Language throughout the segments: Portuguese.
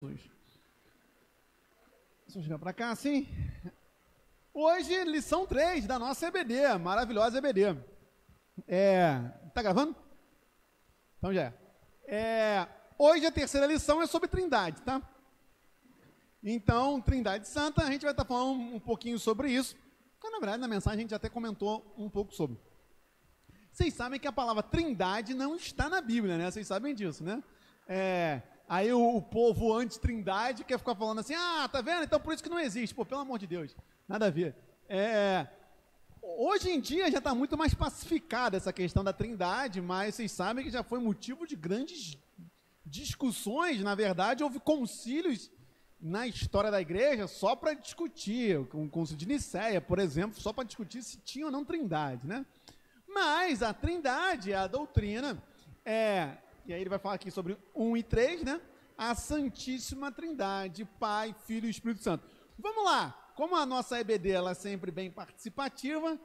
Deixa eu chegar para cá, assim. Hoje, lição 3 da nossa EBD, maravilhosa EBD. Tá gravando? Então já é. Hoje a terceira lição é sobre Trindade, tá? Então, Trindade Santa, a gente vai estar falando um pouquinho sobre isso. Porque, na verdade, na mensagem a gente até comentou um pouco sobre. Vocês sabem que a palavra Trindade não está na Bíblia, né? Vocês sabem disso, né? Aí o povo anti-Trindade quer ficar falando assim, tá vendo? Então por isso que não existe. Pô, pelo amor de Deus, nada a ver. Hoje em dia já está muito mais pacificada essa questão da Trindade, mas vocês sabem que já foi motivo de grandes discussões. Na verdade, houve concílios na história da igreja só para discutir, o concílio de Nicéia, por exemplo, só para discutir se tinha ou não Trindade, né? Mas a Trindade, a doutrina, e aí ele vai falar aqui sobre 1 e 3, né? A Santíssima Trindade, Pai, Filho e Espírito Santo. Vamos lá, como a nossa EBD ela é sempre bem participativa,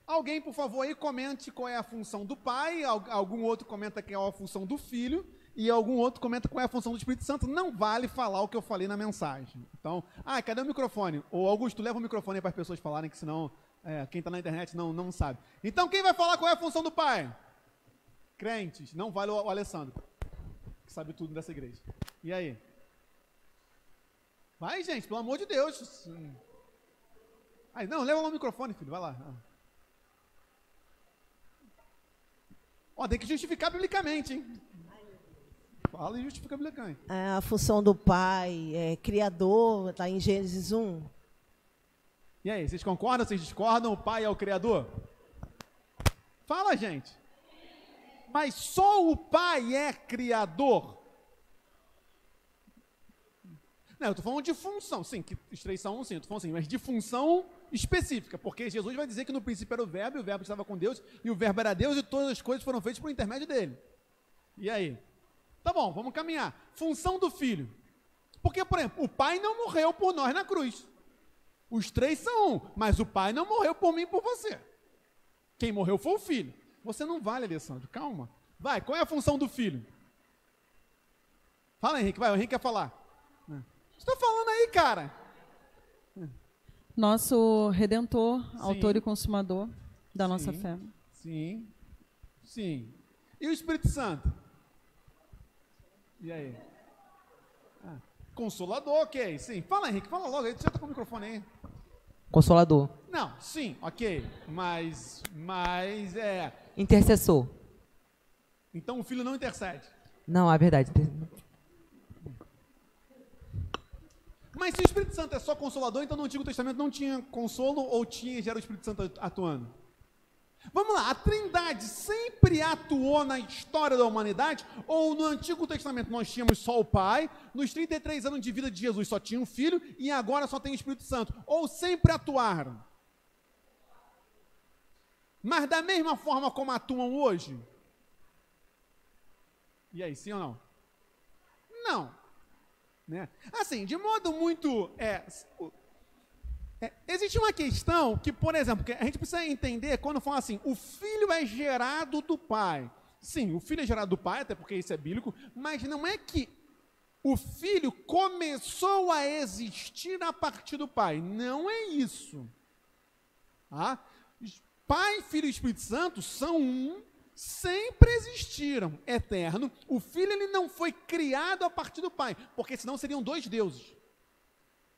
alguém, por favor, aí comente qual é a função do Pai, algum outro comenta qual é a função do Filho, e algum outro comenta qual é a função do Espírito Santo. Não vale falar o que eu falei na mensagem. Então, cadê o microfone? Ô Augusto, leva o microfone aí para as pessoas falarem, que senão quem está na internet não sabe. Então, quem vai falar qual é a função do Pai? Crentes. Não vale o Alessandro, que sabe tudo dessa igreja. E aí? Vai, gente, pelo amor de Deus. Não, leva lá o microfone, filho, vai lá. Tem que justificar biblicamente, hein? Fala e justifica biblicamente. A função do Pai é Criador, está em Gênesis 1. E aí, vocês concordam, vocês discordam? O Pai é o Criador? Fala, gente. Mas só o Pai é Criador? Não, eu estou falando de função, sim, que os três são um, sim, eu estou falando assim, mas de função específica, porque Jesus vai dizer que no princípio era o Verbo, e o Verbo estava com Deus, e o Verbo era Deus, e todas as coisas foram feitas por intermédio dele. E aí? Tá bom, vamos caminhar. Função do Filho. Porque, por exemplo, o Pai não morreu por nós na cruz. Os três são um, mas o Pai não morreu por mim e por você. Quem morreu foi o Filho. Você não vale, Alessandro, calma. Vai, qual é a função do Filho? Fala, Henrique, vai, o Henrique quer falar. Estou falando aí, cara. Nosso Redentor, sim, autor e consumador da nossa fé. Sim. E o Espírito Santo? E aí? Consolador, ok, sim. Fala, Henrique, fala logo aí, você tá com o microfone aí. Consolador. Não, sim, ok, mas Intercessor. Então o Filho não intercede. Não, é verdade. Mas se o Espírito Santo é só consolador, então no Antigo Testamento não tinha consolo ou tinha, já era o Espírito Santo atuando? Vamos lá, a Trindade sempre atuou na história da humanidade, ou no Antigo Testamento nós tínhamos só o Pai, nos 33 anos de vida de Jesus só tinha o Filho, e agora só tem o Espírito Santo, ou sempre atuaram? Mas da mesma forma como atuam hoje? E aí, sim ou não? Não. Né? Assim, de modo muito... existe uma questão que, por exemplo, que a gente precisa entender quando fala assim, o Filho é gerado do Pai. Sim, o Filho é gerado do Pai, até porque isso é bíblico, mas não é que o Filho começou a existir a partir do Pai. Não é isso. Pai, Filho e Espírito Santo são um, sempre existiram, eterno. O Filho ele não foi criado a partir do Pai, porque senão seriam dois deuses.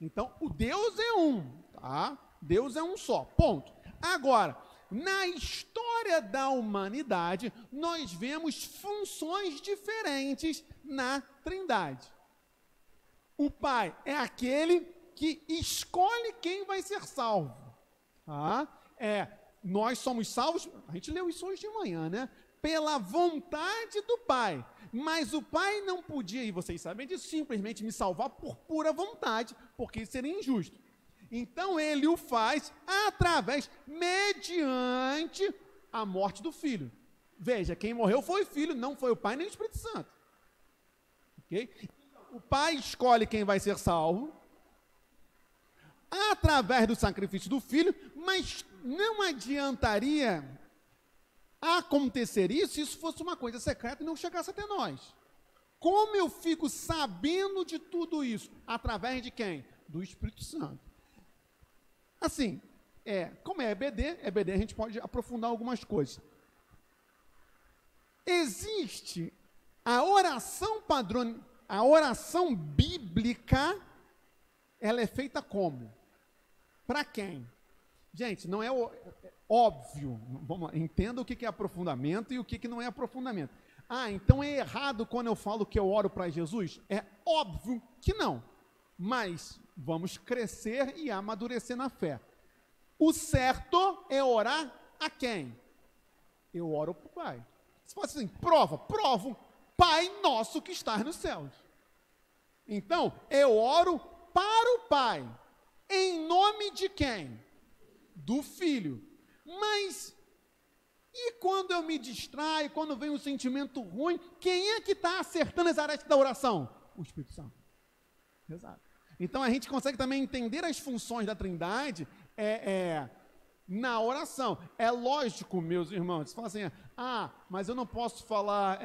Então, o Deus é um, tá? Deus é um só, ponto. Agora, na história da humanidade, nós vemos funções diferentes na Trindade. O Pai é aquele que escolhe quem vai ser salvo. Nós somos salvos, a gente leu isso hoje de manhã, né? Pela vontade do Pai. Mas o Pai não podia, e vocês sabem disso, simplesmente me salvar por pura vontade, porque isso seria injusto. Então ele o faz mediante a morte do Filho. Veja, quem morreu foi o Filho, não foi o Pai nem o Espírito Santo. Ok? O Pai escolhe quem vai ser salvo, através do sacrifício do Filho, mas não adiantaria acontecer isso se isso fosse uma coisa secreta e não chegasse até nós. como eu fico sabendo de tudo isso? Através de quem? Do Espírito Santo. Assim, como é EBD a gente pode aprofundar algumas coisas. Existe a oração padrão, a oração bíblica, ela é feita como? Para quem? Gente, não é óbvio, vamos lá, entenda o que é aprofundamento e o que não é aprofundamento. Então é errado quando eu falo que eu oro para Jesus? É óbvio que não, mas vamos crescer e amadurecer na fé. O certo é orar a quem? Eu oro para o Pai. Se fosse assim, provo, Pai nosso que estás nos céus. Então, eu oro para o Pai, em nome de quem? Do Filho. Mas, e quando eu me distraio, quando vem um sentimento ruim, quem é que está acertando as arestas da oração? O Espírito Santo. Exato. Então, a gente consegue também entender as funções da Trindade, na oração. É lógico, meus irmãos, você fala assim, mas eu não posso falar,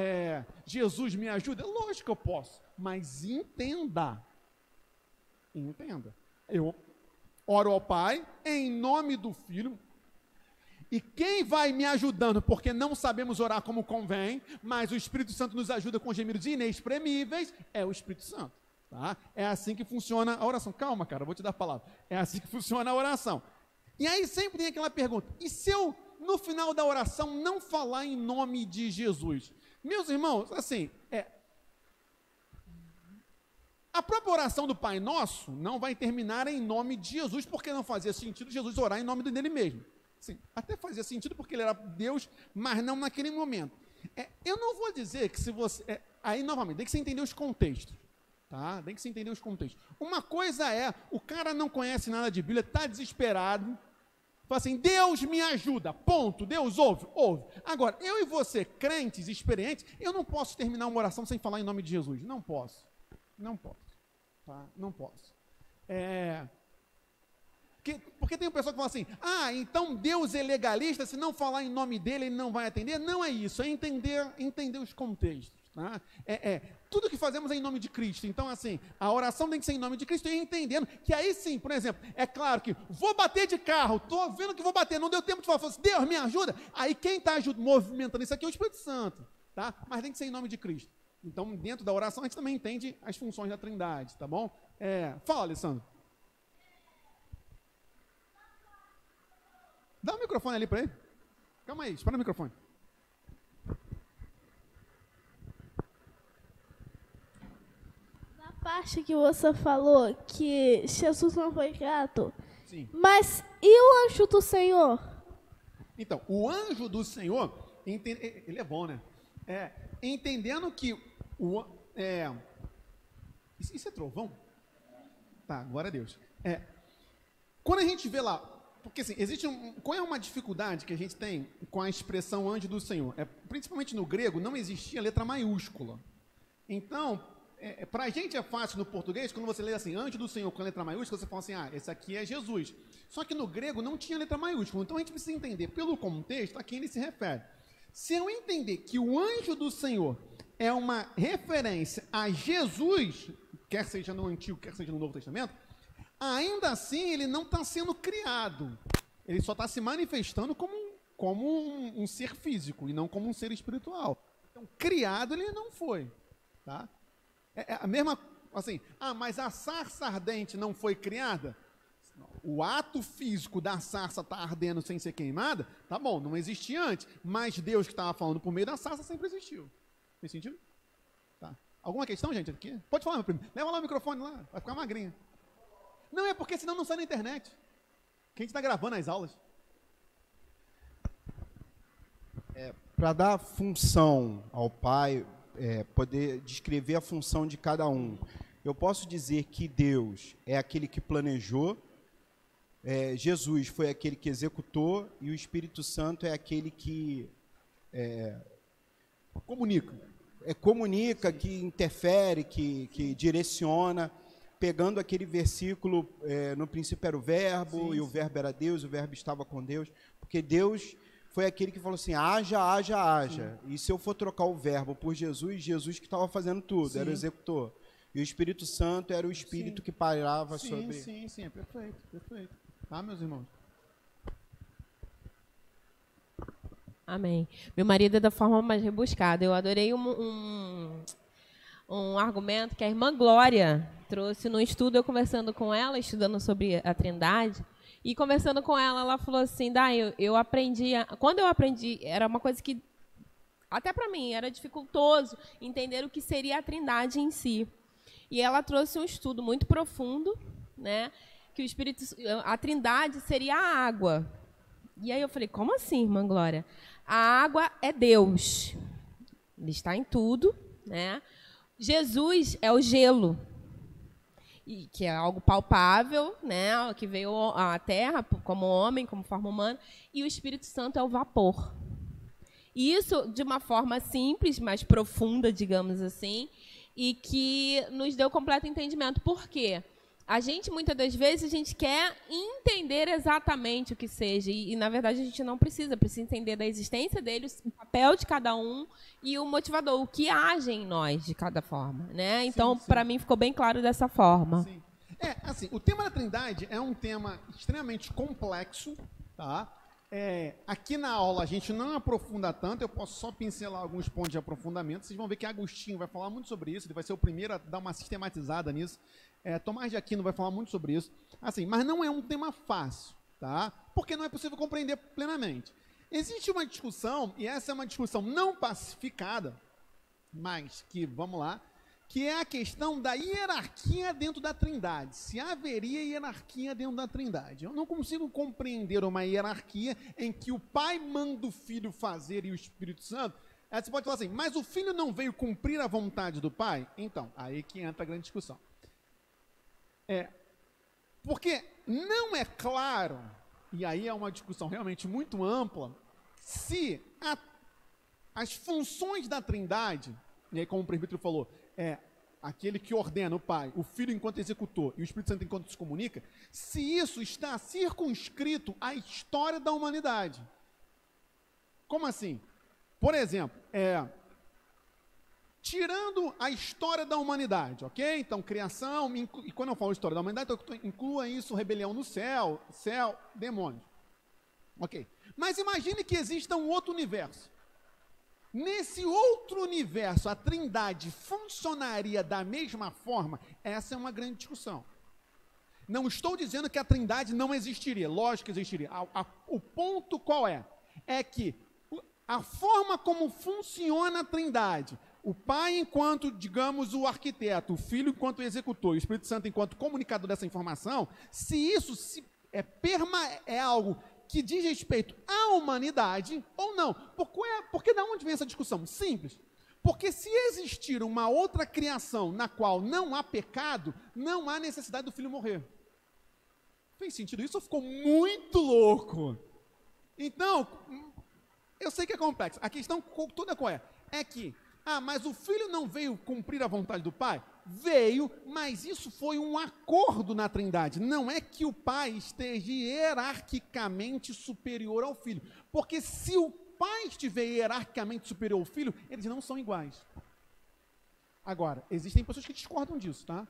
Jesus me ajuda. É lógico que eu posso, mas entenda. Eu oro ao Pai, em nome do Filho, e quem vai me ajudando, porque não sabemos orar como convém, mas o Espírito Santo nos ajuda com gemidos inexprimíveis, é o Espírito Santo. Tá? É assim que funciona a oração. Calma, cara, eu vou te dar a palavra. É assim que funciona a oração. E aí sempre tem aquela pergunta, e se eu, no final da oração, não falar em nome de Jesus? Meus irmãos, assim, a própria oração do Pai Nosso não vai terminar em nome de Jesus, porque não fazia sentido Jesus orar em nome dele mesmo. Sim, até fazia sentido porque ele era Deus, mas não naquele momento. Eu não vou dizer que se você... aí, novamente, tem que você entender os contextos. Tá? Tem que você entender os contextos. Uma coisa o cara não conhece nada de Bíblia, está desesperado, fala assim, Deus me ajuda, ponto, Deus ouve. Agora, eu e você, crentes, experientes, eu não posso terminar uma oração sem falar em nome de Jesus. Não posso. Tá? Não posso. Porque tem um pessoal que fala assim, então Deus é legalista, se não falar em nome dele, ele não vai atender. Não é isso, é entender os contextos. Tá? Tudo que fazemos é em nome de Cristo. Então, assim, a oração tem que ser em nome de Cristo, e entendendo que aí sim, por exemplo, é claro que vou bater de carro, estou vendo que vou bater, não deu tempo de falar assim, Deus me ajuda. Aí quem está movimentando isso aqui é o Espírito Santo. Tá? Mas tem que ser em nome de Cristo. Então, dentro da oração, a gente também entende as funções da Trindade, tá bom? Fala, Alessandro. Dá o microfone ali para ele. Calma aí, espera o microfone. Na parte que você falou que Jesus não foi criado, sim. Mas e o anjo do Senhor? Então, o anjo do Senhor, ele é bom, né? Entendendo que isso é trovão? Tá, glória a Deus. Quando a gente vê lá, porque assim, qual é uma dificuldade que a gente tem com a expressão anjo do Senhor? Principalmente no grego, não existia letra maiúscula. Então, para a gente é fácil no português, quando você lê assim, anjo do Senhor com a letra maiúscula, você fala assim, esse aqui é Jesus. Só que no grego não tinha letra maiúscula, então a gente precisa entender pelo contexto a quem ele se refere. Se eu entender que o anjo do Senhor é uma referência a Jesus, quer seja no Antigo, quer seja no Novo Testamento, ainda assim ele não está sendo criado. Ele só está se manifestando como um ser físico e não como um ser espiritual. Então, criado ele não foi. Tá? A mesma, assim, mas a sarça ardente não foi criada? O ato físico da sarça estar ardendo sem ser queimada, tá bom, não existia antes, mas Deus que estava falando por meio da sarça sempre existiu. Tem sentido? Tá. Alguma questão, gente, aqui? Pode falar, meu primo. Leva lá o microfone lá, vai ficar magrinha. Não, é porque senão não sai na internet. Quem está gravando as aulas? Para dar função ao Pai, poder descrever a função de cada um, eu posso dizer que Deus é aquele que planejou, Jesus foi aquele que executou e o Espírito Santo é aquele que comunica, que interfere, que direciona, pegando aquele versículo, no princípio era o verbo, e o verbo era Deus, o verbo estava com Deus, porque Deus foi aquele que falou assim, haja, haja, haja. E se eu for trocar o verbo por Jesus, Jesus que estava fazendo tudo, Sim. era o executor. E o Espírito Santo era o Espírito que pairava Sim, sobre... sim, é perfeito, perfeito. Tá, meus irmãos? Amém. Meu marido é da forma mais rebuscada. Eu adorei um argumento que a irmã Glória trouxe no estudo, eu conversando com ela, estudando sobre a Trindade, e conversando com ela, ela falou assim, eu aprendi... Quando eu aprendi, era uma coisa que, até para mim, era dificultoso entender o que seria a Trindade em si. E ela trouxe um estudo muito profundo, né, que a Trindade seria a água. E aí eu falei, como assim, irmã Glória? A água é Deus. Ele está em tudo, né? Jesus é o gelo, que é algo palpável, né? Que veio à Terra como homem, como forma humana, e o Espírito Santo é o vapor. E isso de uma forma simples, mais profunda, digamos assim, e que nos deu completo entendimento. Por quê? A gente, muitas das vezes, a gente quer entender exatamente o que seja, e na verdade, a gente não precisa entender da existência deles, o papel de cada um e o motivador, o que age em nós de cada forma, né? Então, para mim, ficou bem claro dessa forma. Sim. Assim, o tema da Trindade é um tema extremamente complexo, tá? Aqui na aula a gente não aprofunda tanto, eu posso só pincelar alguns pontos de aprofundamento. Vocês vão ver que Agostinho vai falar muito sobre isso, ele vai ser o primeiro a dar uma sistematizada nisso. Tomás de Aquino vai falar muito sobre isso. Assim, mas não é um tema fácil, tá? Porque não é possível compreender plenamente. Existe uma discussão, e essa é uma discussão não pacificada, mas que, vamos lá, que é a questão da hierarquia dentro da Trindade. Se haveria hierarquia dentro da Trindade. Eu não consigo compreender uma hierarquia em que o Pai manda o Filho fazer e o Espírito Santo. Aí você pode falar assim, mas o Filho não veio cumprir a vontade do Pai? Então, aí que entra a grande discussão. Porque não é claro, e aí é uma discussão realmente muito ampla, se as funções da Trindade, e aí como o presbítero falou, aquele que ordena o Pai, o Filho enquanto executor e o Espírito Santo enquanto se comunica, se isso está circunscrito à história da humanidade. Como assim? Por exemplo, tirando a história da humanidade, ok? Então, criação, e quando eu falo história da humanidade, então inclua isso, rebelião no céu, demônios. Ok. Mas imagine que exista um outro universo. Nesse outro universo, a Trindade funcionaria da mesma forma? Essa é uma grande discussão. Não estou dizendo que a Trindade não existiria. Lógico que existiria. O ponto qual é? É que a forma como funciona a Trindade, o Pai enquanto, digamos, o arquiteto, o Filho enquanto executor, o Espírito Santo enquanto comunicador dessa informação, se isso é algo que diz respeito à humanidade ou não. Porque da onde vem essa discussão? Simples. Porque se existir uma outra criação na qual não há pecado, não há necessidade do Filho morrer. Fez sentido? Isso ficou muito louco. Então, eu sei que é complexo. A questão toda qual é? É que, mas o Filho não veio cumprir a vontade do Pai? Veio, mas isso foi um acordo na Trindade. Não é que o Pai esteja hierarquicamente superior ao Filho. Porque se o Pai estiver hierarquicamente superior ao Filho, eles não são iguais. Agora, existem pessoas que discordam disso, tá?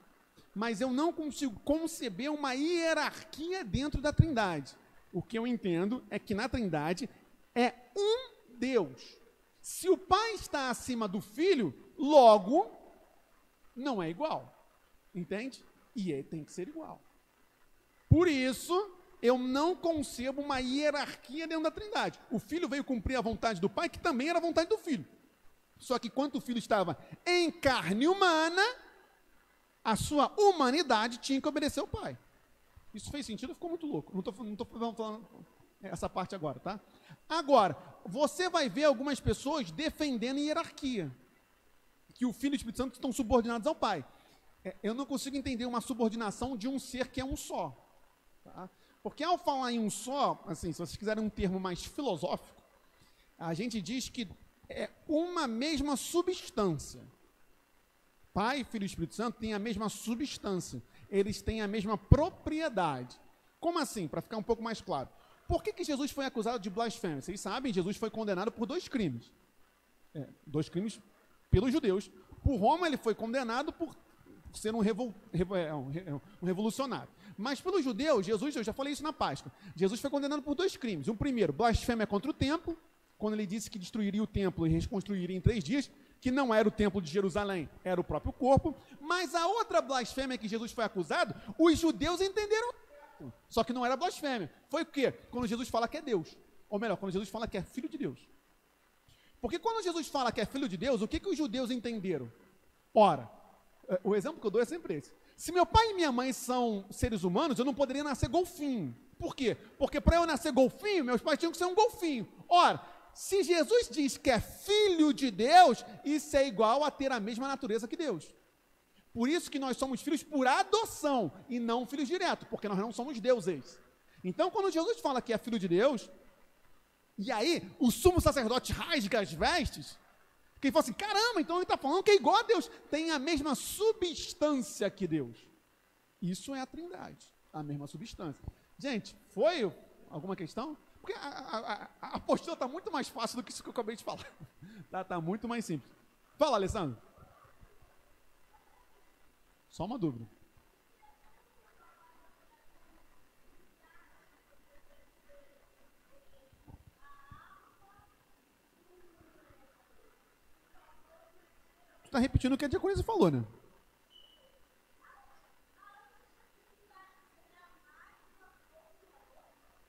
Mas eu não consigo conceber uma hierarquia dentro da Trindade. O que eu entendo é que na Trindade é um Deus. Se o Pai está acima do Filho, logo não é igual. Entende? E ele tem que ser igual. Por isso, eu não concebo uma hierarquia dentro da Trindade. O Filho veio cumprir a vontade do Pai, que também era a vontade do Filho. Só que quando o Filho estava em carne humana, a sua humanidade tinha que obedecer ao Pai. Isso fez sentido? Ficou muito louco. Não estou falando essa parte agora, tá? Agora, você vai ver algumas pessoas defendendo hierarquia. Que o Filho e o Espírito Santo estão subordinados ao Pai. Eu não consigo entender uma subordinação de um ser que é um só. Tá? Porque ao falar em um só, assim, se vocês quiserem um termo mais filosófico, a gente diz que é uma mesma substância. Pai, Filho e Espírito Santo têm a mesma substância. Eles têm a mesma propriedade. Como assim? Para ficar um pouco mais claro. por que Jesus foi acusado de blasfêmia? Vocês sabem, Jesus foi condenado por 2 crimes. 2 crimes pelos judeus. Por Roma, ele foi condenado por ser um revolucionário. Mas pelos judeus, Jesus, eu já falei isso na Páscoa, Jesus foi condenado por 2 crimes. O primeiro, blasfêmia contra o templo, quando ele disse que destruiria o templo e reconstruiria em 3 dias, que não era o templo de Jerusalém, era o próprio corpo. Mas a outra blasfêmia que Jesus foi acusado, os judeus entenderam, só que não era blasfêmia. Foi o quê? Quando Jesus fala que é Deus. Ou melhor, quando Jesus fala que é filho de Deus. Porque quando Jesus fala que é filho de Deus, o que os judeus entenderam? Ora, o exemplo que eu dou é sempre esse. Se meu pai e minha mãe são seres humanos, eu não poderia nascer golfinho. Por quê? Porque para eu nascer golfinho, meus pais tinham que ser um golfinho. Ora, se Jesus diz que é filho de Deus, isso é igual a ter a mesma natureza que Deus. Por isso que nós somos filhos por adoção e não filhos diretos, porque nós não somos deuses. Então, quando Jesus fala que é filho de Deus, e aí o sumo sacerdote rasga as vestes, porque ele fala assim, caramba, então ele está falando que é igual a Deus, tem a mesma substância que Deus. Isso é a Trindade, a mesma substância. Gente, foi alguma questão? Porque a apostila está muito mais fácil do que isso que eu acabei de falar. Está muito mais simples. Fala, Alessandro. Só uma dúvida. Tu está repetindo o que a diaconisa falou, né?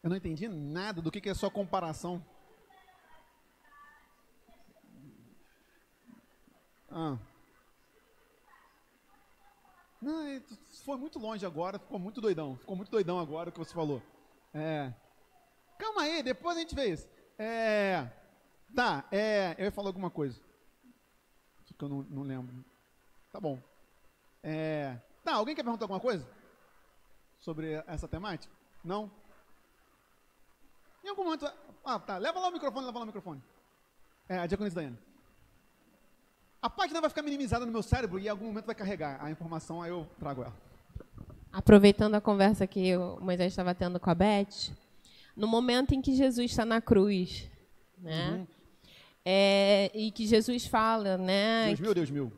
Eu não entendi nada do que é só comparação. Não, foi muito longe agora, ficou muito doidão agora o que você falou. Calma aí, depois a gente vê isso. Eu ia falar alguma coisa. Que eu não lembro. Tá bom. Alguém quer perguntar alguma coisa? Sobre essa temática? Não? Em algum momento... leva lá o microfone. A diaconisa Daiane. A página vai ficar minimizada no meu cérebro e em algum momento vai carregar a informação, aí eu trago ela. Aproveitando a conversa que o Moisés estava tendo com a Beth, no momento em que Jesus está na cruz, né? Uhum. E que Jesus fala, né? Deus meu.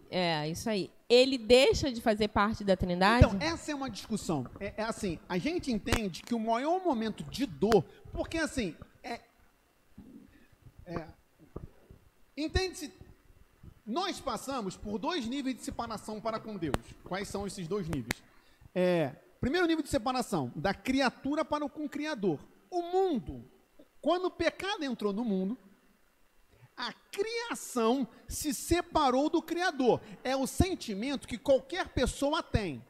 Isso aí. Ele deixa de fazer parte da Trindade? Então, essa é uma discussão. Assim, a gente entende que o maior momento de dor, porque assim, entende-se, nós passamos por 2 níveis de separação para com Deus. Quais são esses 2 níveis? Primeiro nível de separação, da criatura para com o Criador. O mundo, quando o pecado entrou no mundo, a criação se separou do Criador. É o sentimento que qualquer pessoa tem.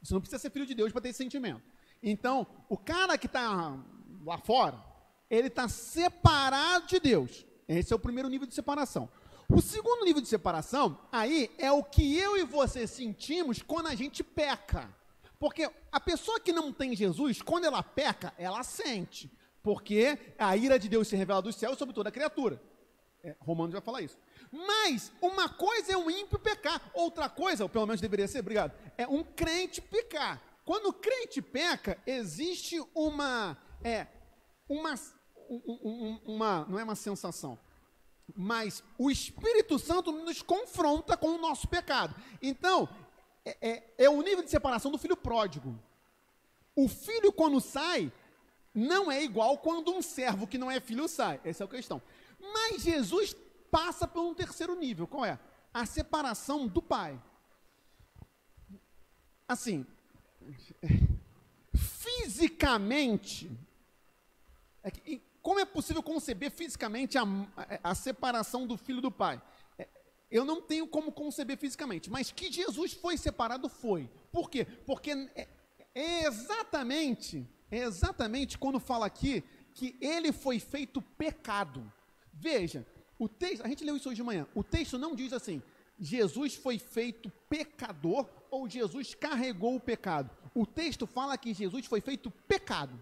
Você não precisa ser filho de Deus para ter esse sentimento. Então, o cara que está lá fora, ele está separado de Deus. Esse é o primeiro nível de separação. O segundo nível de separação, aí, é o que eu e você sentimos quando a gente peca. Porque a pessoa que não tem Jesus, quando ela peca, ela sente. Porque a ira de Deus se revela dos céus sobre toda a criatura. Romanos vai falar isso. Mas uma coisa é um ímpio pecar, outra coisa, ou pelo menos deveria ser, obrigado, é um crente pecar. Quando o crente peca, existe não é uma sensação, mas o Espírito Santo nos confronta com o nosso pecado. Então, é o nível de separação do filho pródigo. O filho, quando sai, não é igual quando um servo que não é filho sai. Essa é a questão. Mas Jesus passa por um terceiro nível. Qual é? A separação do Pai. Assim, fisicamente, como é possível conceber fisicamente a separação do Filho do Pai? Eu não tenho como conceber fisicamente, mas que Jesus foi separado, foi. Por quê? Porque é exatamente quando fala aqui que ele foi feito pecado. Veja, o texto, a gente leu isso hoje de manhã, o texto não diz assim, Jesus foi feito pecador ou Jesus carregou o pecado. O texto fala que Jesus foi feito pecado.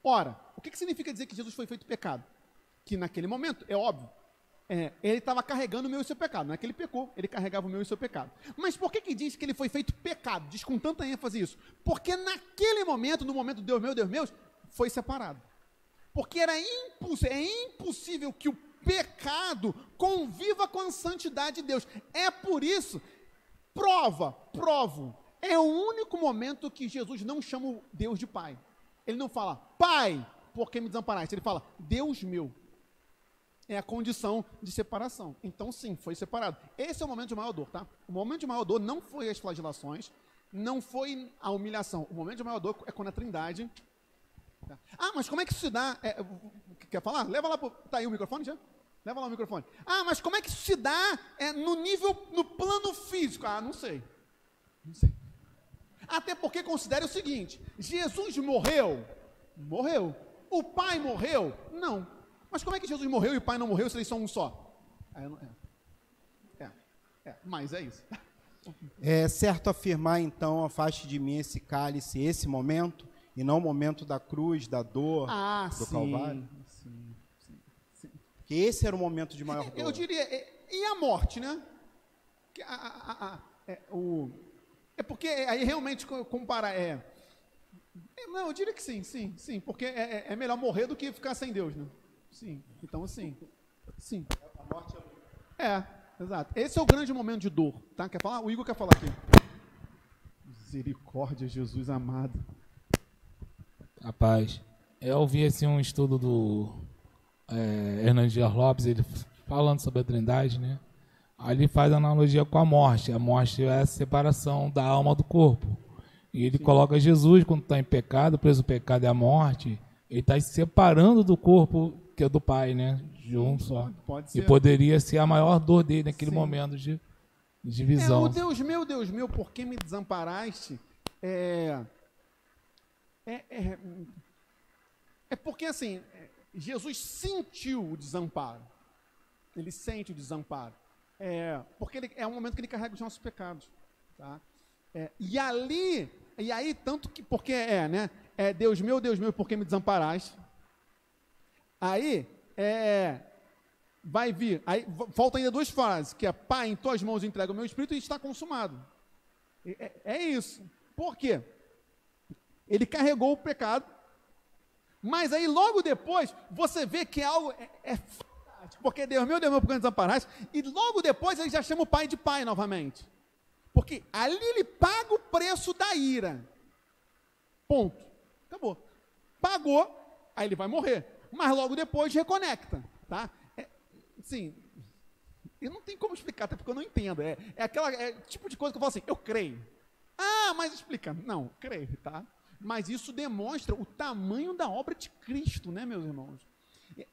Ora, o que significa dizer que Jesus foi feito pecado? Que naquele momento, é óbvio, ele estava carregando o meu e o seu pecado. Não é que ele pecou, ele carregava o meu e o seu pecado. Mas por que diz que ele foi feito pecado? Diz com tanta ênfase isso. Porque naquele momento, no momento Deus meu, foi separado. Porque é impossível que o pecado conviva com a santidade de Deus. É por isso, provo. É o único momento que Jesus não chama Deus de Pai. Ele não fala, Pai, por que me desamparaste? Ele fala, Deus meu. É a condição de separação. Então, sim, foi separado. Esse é o momento de maior dor, tá? O momento de maior dor não foi as flagelações, não foi a humilhação. O momento de maior dor é quando a Trindade... Tá? Ah, mas como é que isso se dá? Quer falar? Leva lá pro... Tá aí o microfone já? Leva lá o microfone. Ah, mas como é que isso se dá no plano físico? Ah, não sei. Não sei. Até porque considere o seguinte, Jesus morreu? Morreu. O Pai morreu? Não. Mas como é que Jesus morreu e o Pai não morreu se eles são um só? Mas é isso. É certo afirmar, então, afaste de mim esse cálice, esse momento, e não o momento da cruz, da dor, do Calvário? Sim. Que esse era o momento de maior dor. Eu diria, e a morte, né? É porque aí realmente compara, não, eu diria que sim, porque é melhor morrer do que ficar sem Deus, né? Sim, então sim. A morte exato. Esse é o grande momento de dor, tá? Quer falar? O Igor quer falar aqui. Misericórdia, Jesus amado. Rapaz, eu vi assim um estudo do Hernandes Dias Lopes, ele falando sobre a Trindade, né? Aí ele faz analogia com a morte. A morte é a separação da alma do corpo. E ele coloca Jesus, quando está em pecado, preso o pecado é a morte, ele está se separando do corpo que é do Pai, né? De um só. Pode ser. E poderia ser a maior dor dele naquele momento de divisão. O Deus meu, por que me desamparaste? É porque assim, Jesus sentiu o desamparo. Ele sente o desamparo. Porque é um momento que ele carrega os nossos pecados. Tá? E aí, tanto que, porque Deus meu, por que me desamparaste? Aí, vai vir, aí faltam ainda duas frases, que é, Pai, em tuas mãos entrego o meu espírito e está consumado. É isso. Por quê? Ele carregou o pecado, mas aí logo depois, você vê que algo fantástico, porque Deus meu, por que me desamparaste? E logo depois ele já chama o Pai de Pai novamente. Porque ali ele paga o preço da ira. Ponto. Acabou. Pagou, aí ele vai morrer. Mas logo depois reconecta. Tá? Sim. Eu não tenho como explicar, até porque eu não entendo. É tipo de coisa que eu falo assim, eu creio. Ah, mas explica. Não, creio, tá? Mas isso demonstra o tamanho da obra de Cristo, né, meus irmãos?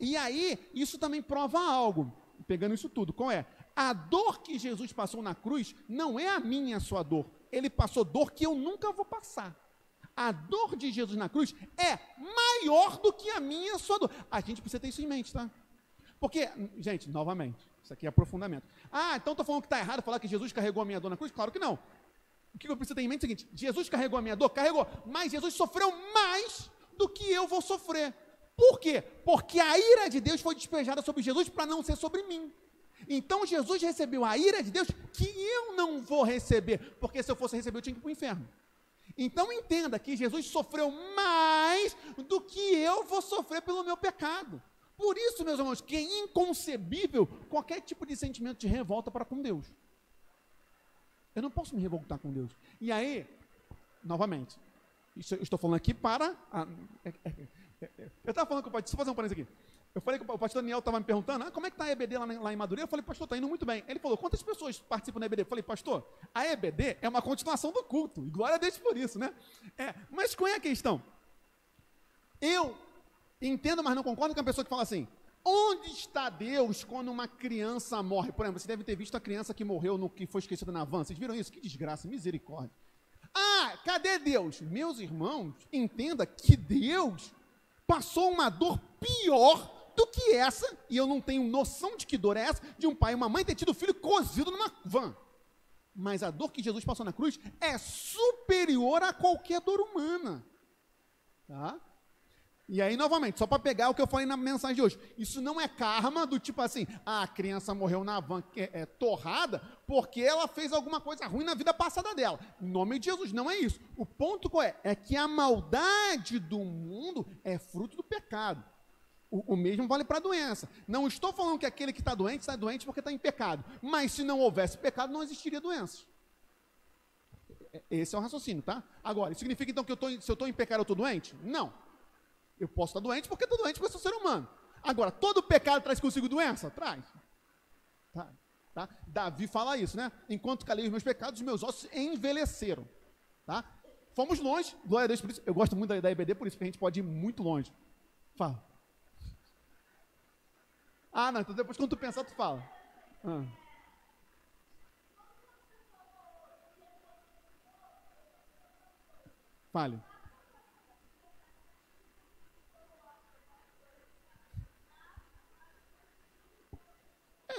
E aí, isso também prova algo. Pegando isso tudo, qual é? A dor que Jesus passou na cruz não é a minha e a sua dor. Ele passou dor que eu nunca vou passar. A dor de Jesus na cruz é maior do que a minha e a sua dor. A gente precisa ter isso em mente, tá? Porque, gente, novamente, isso aqui é aprofundamento. Ah, então estou falando que está errado falar que Jesus carregou a minha dor na cruz? Claro que não. O que eu preciso ter em mente é o seguinte, Jesus carregou a minha dor? Carregou. Mas Jesus sofreu mais do que eu vou sofrer. Por quê? Porque a ira de Deus foi despejada sobre Jesus para não ser sobre mim. Então Jesus recebeu a ira de Deus que eu não vou receber, porque se eu fosse receber eu tinha que ir para o inferno. Então entenda que Jesus sofreu mais do que eu vou sofrer pelo meu pecado. Por isso, meus irmãos, que é inconcebível qualquer tipo de sentimento de revolta para com Deus. Eu não posso me revoltar com Deus. E aí, novamente, isso eu estou falando aqui para... eu estava falando com o pastor, deixa eu fazer um parênteses aqui. Eu falei que o pastor Daniel estava me perguntando, como é que está a EBD lá em Madureira? Eu falei, pastor, está indo muito bem. Ele falou, quantas pessoas participam da EBD? Eu falei, pastor, a EBD é uma continuação do culto, e glória a Deus por isso, né? Mas qual é a questão? Eu entendo, mas não concordo com a pessoa que fala assim, onde está Deus quando uma criança morre? Por exemplo, você deve ter visto a criança que morreu no que foi esquecida na van. Vocês viram isso? Que desgraça, misericórdia. Ah, cadê Deus? Meus irmãos, entenda que Deus passou uma dor pior do que essa, e eu não tenho noção de que dor é essa, de um pai e uma mãe ter tido filho cozido numa van. Mas a dor que Jesus passou na cruz é superior a qualquer dor humana. Tá? E aí, novamente, só para pegar o que eu falei na mensagem de hoje, isso não é karma do tipo assim, a criança morreu na van torrada porque ela fez alguma coisa ruim na vida passada dela. Em nome de Jesus, não é isso. O ponto qual é? É que a maldade do mundo é fruto do pecado. O mesmo vale para a doença. Não estou falando que aquele que está doente porque está em pecado. Mas se não houvesse pecado, não existiria doença. Esse é o raciocínio, tá? Agora, isso significa então que se eu estou em pecado, eu estou doente? Não. Eu posso estar doente porque estou doente porque eu sou ser humano. Agora, todo pecado traz consigo doença? Traz. Tá? Davi fala isso, né? Enquanto calei os meus pecados, os meus ossos envelheceram. Tá? Fomos longe, glória a Deus por isso. Eu gosto muito da EBD por isso, porque a gente pode ir muito longe. Fala. Ah, não, então depois quando tu pensar, tu fala. Fale.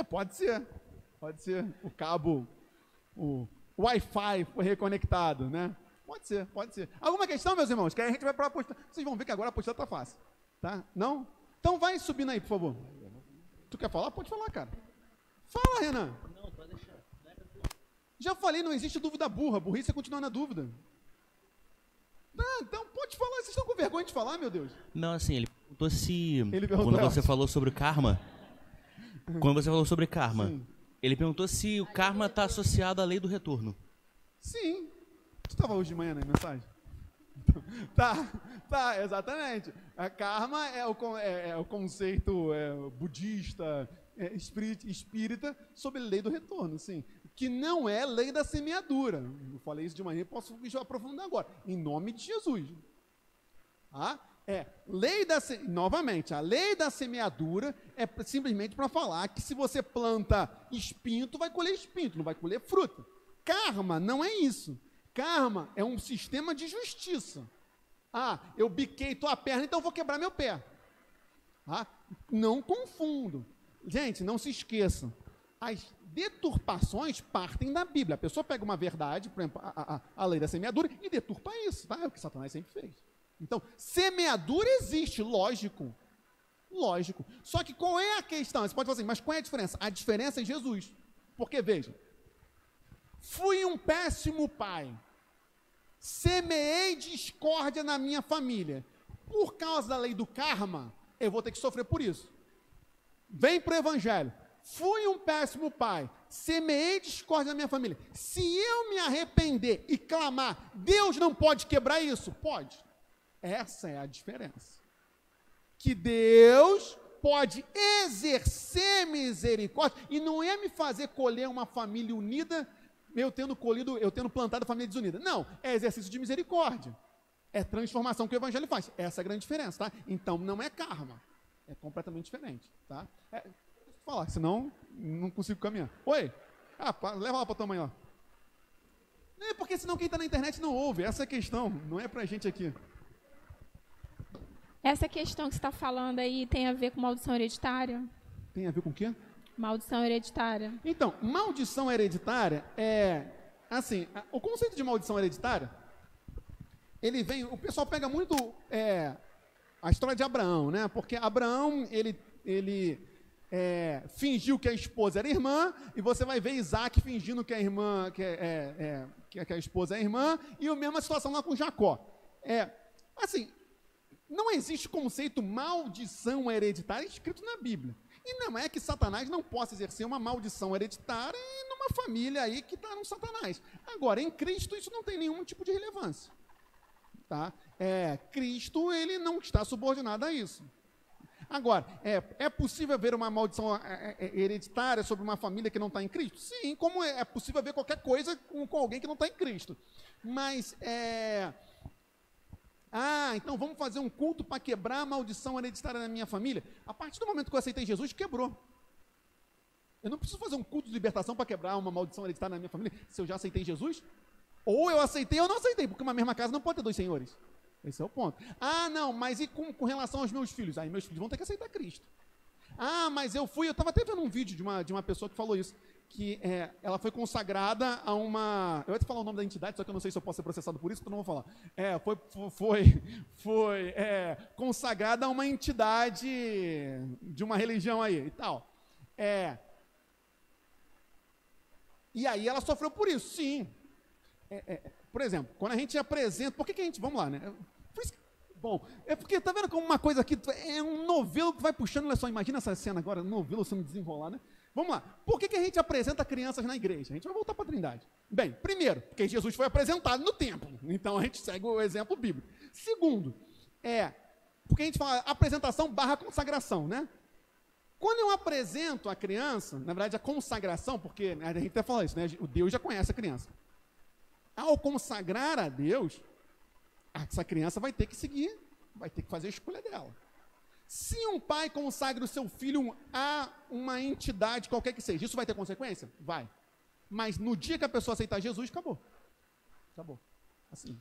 Pode ser. Pode ser. O cabo, o Wi-Fi foi reconectado, né? Pode ser, pode ser. Alguma questão, meus irmãos? Que aí a gente vai para a apostila. Vocês vão ver que agora a apostila está fácil. Tá? Não? Então vai subindo aí, por favor. Tu quer falar? Pode falar, cara. Fala, Renan. Não, pode deixar. Já falei, não existe dúvida burra. Burrice é continuar na dúvida. Não, então pode falar. Vocês estão com vergonha de falar, meu Deus? Não, assim, ele perguntou quando você falou sobre karma... Quando você falou sobre karma, sim, ele perguntou se o karma está associado à lei do retorno. Sim. Tu estava hoje de manhã na mensagem? Tá, exatamente. A karma é o conceito budista, espírita, sobre a lei do retorno, sim. Que não é lei da semeadura. Eu falei isso de manhã e posso aprofundar agora. Em nome de Jesus. Novamente, a lei da semeadura é simplesmente para falar que se você planta espinho, tu vai colher espinho, tu não vai colher fruta. Karma não é isso. Karma é um sistema de justiça. Eu biquei tua perna, então eu vou quebrar meu pé. Não confundo. Gente, não se esqueçam. As deturpações partem da Bíblia. A pessoa pega uma verdade, por exemplo, a lei da semeadura, e deturpa isso. Tá? É o que Satanás sempre fez. Então, semeadura existe, lógico. Lógico. Só que qual é a questão? Você pode falar assim, mas qual é a diferença? A diferença é Jesus. Porque, veja, fui um péssimo pai. Semeei discórdia na minha família. Por causa da lei do karma, eu vou ter que sofrer por isso. Vem para o evangelho. Fui um péssimo pai. Semeei discórdia na minha família. Se eu me arrepender e clamar, Deus não pode quebrar isso? Pode. Essa é a diferença. Que Deus pode exercer misericórdia e não é me fazer colher uma família unida, eu tendo plantado a família desunida. Não, é exercício de misericórdia. É transformação que o evangelho faz. Essa é a grande diferença, tá? Então não é karma. É completamente diferente, tá? Deixa eu falar, senão não consigo caminhar. Oi? Leva lá para tua mãe lá. Porque senão quem está na internet não ouve. Essa é a questão, não é pra gente aqui. Essa questão que você está falando aí tem a ver com maldição hereditária? Tem a ver com o quê? Maldição hereditária. Então, maldição hereditária é, assim, o conceito de maldição hereditária, ele vem, o pessoal pega muito a história de Abraão, né? Porque Abraão, ele fingiu que a esposa era irmã, e você vai ver Isaac fingindo que a irmã, que a esposa é irmã, e a mesma situação lá com Jacó. Assim, não existe conceito maldição hereditária escrito na Bíblia. E não é que Satanás não possa exercer uma maldição hereditária numa família aí que está no Satanás. Agora, em Cristo, isso não tem nenhum tipo de relevância. Tá? Cristo, ele não está subordinado a isso. Agora, é possível haver uma maldição hereditária sobre uma família que não está em Cristo? Sim, como é possível haver qualquer coisa com alguém que não está em Cristo. Mas, então vamos fazer um culto para quebrar a maldição hereditária na minha família? A partir do momento que eu aceitei Jesus, quebrou. Eu não preciso fazer um culto de libertação para quebrar uma maldição hereditária na minha família, se eu já aceitei Jesus. Ou eu aceitei ou não aceitei, porque uma mesma casa não pode ter dois senhores. Esse é o ponto. Não, mas e com relação aos meus filhos? Aí meus filhos vão ter que aceitar Cristo. Mas eu estava até vendo um vídeo de uma pessoa que falou isso, que ela foi consagrada a uma... Eu ia te falar o nome da entidade, só que eu não sei se eu posso ser processado por isso, então não vou falar. Foi consagrada a uma entidade de uma religião aí e tal. E aí ela sofreu por isso, sim. Por exemplo, quando a gente apresenta... Por que a gente... Vamos lá, né? Bom, é porque tá vendo como uma coisa aqui é um novelo que vai puxando, olha só, imagina essa cena agora, novelo sendo desenrolar, né? Vamos lá. Por que a gente apresenta crianças na igreja? A gente vai voltar para a Trindade. Bem, primeiro, porque Jesus foi apresentado no templo. Então a gente segue o exemplo bíblico. Segundo, porque a gente fala apresentação / consagração, né? Quando eu apresento a criança, na verdade a consagração, porque a gente até fala isso, né? O Deus já conhece a criança. Ao consagrar a Deus, essa criança vai ter que seguir, vai ter que fazer a escolha dela. Se um pai consagra o seu filho a uma entidade qualquer que seja, isso vai ter consequência? Vai. Mas no dia que a pessoa aceitar Jesus, acabou. Acabou. Assim.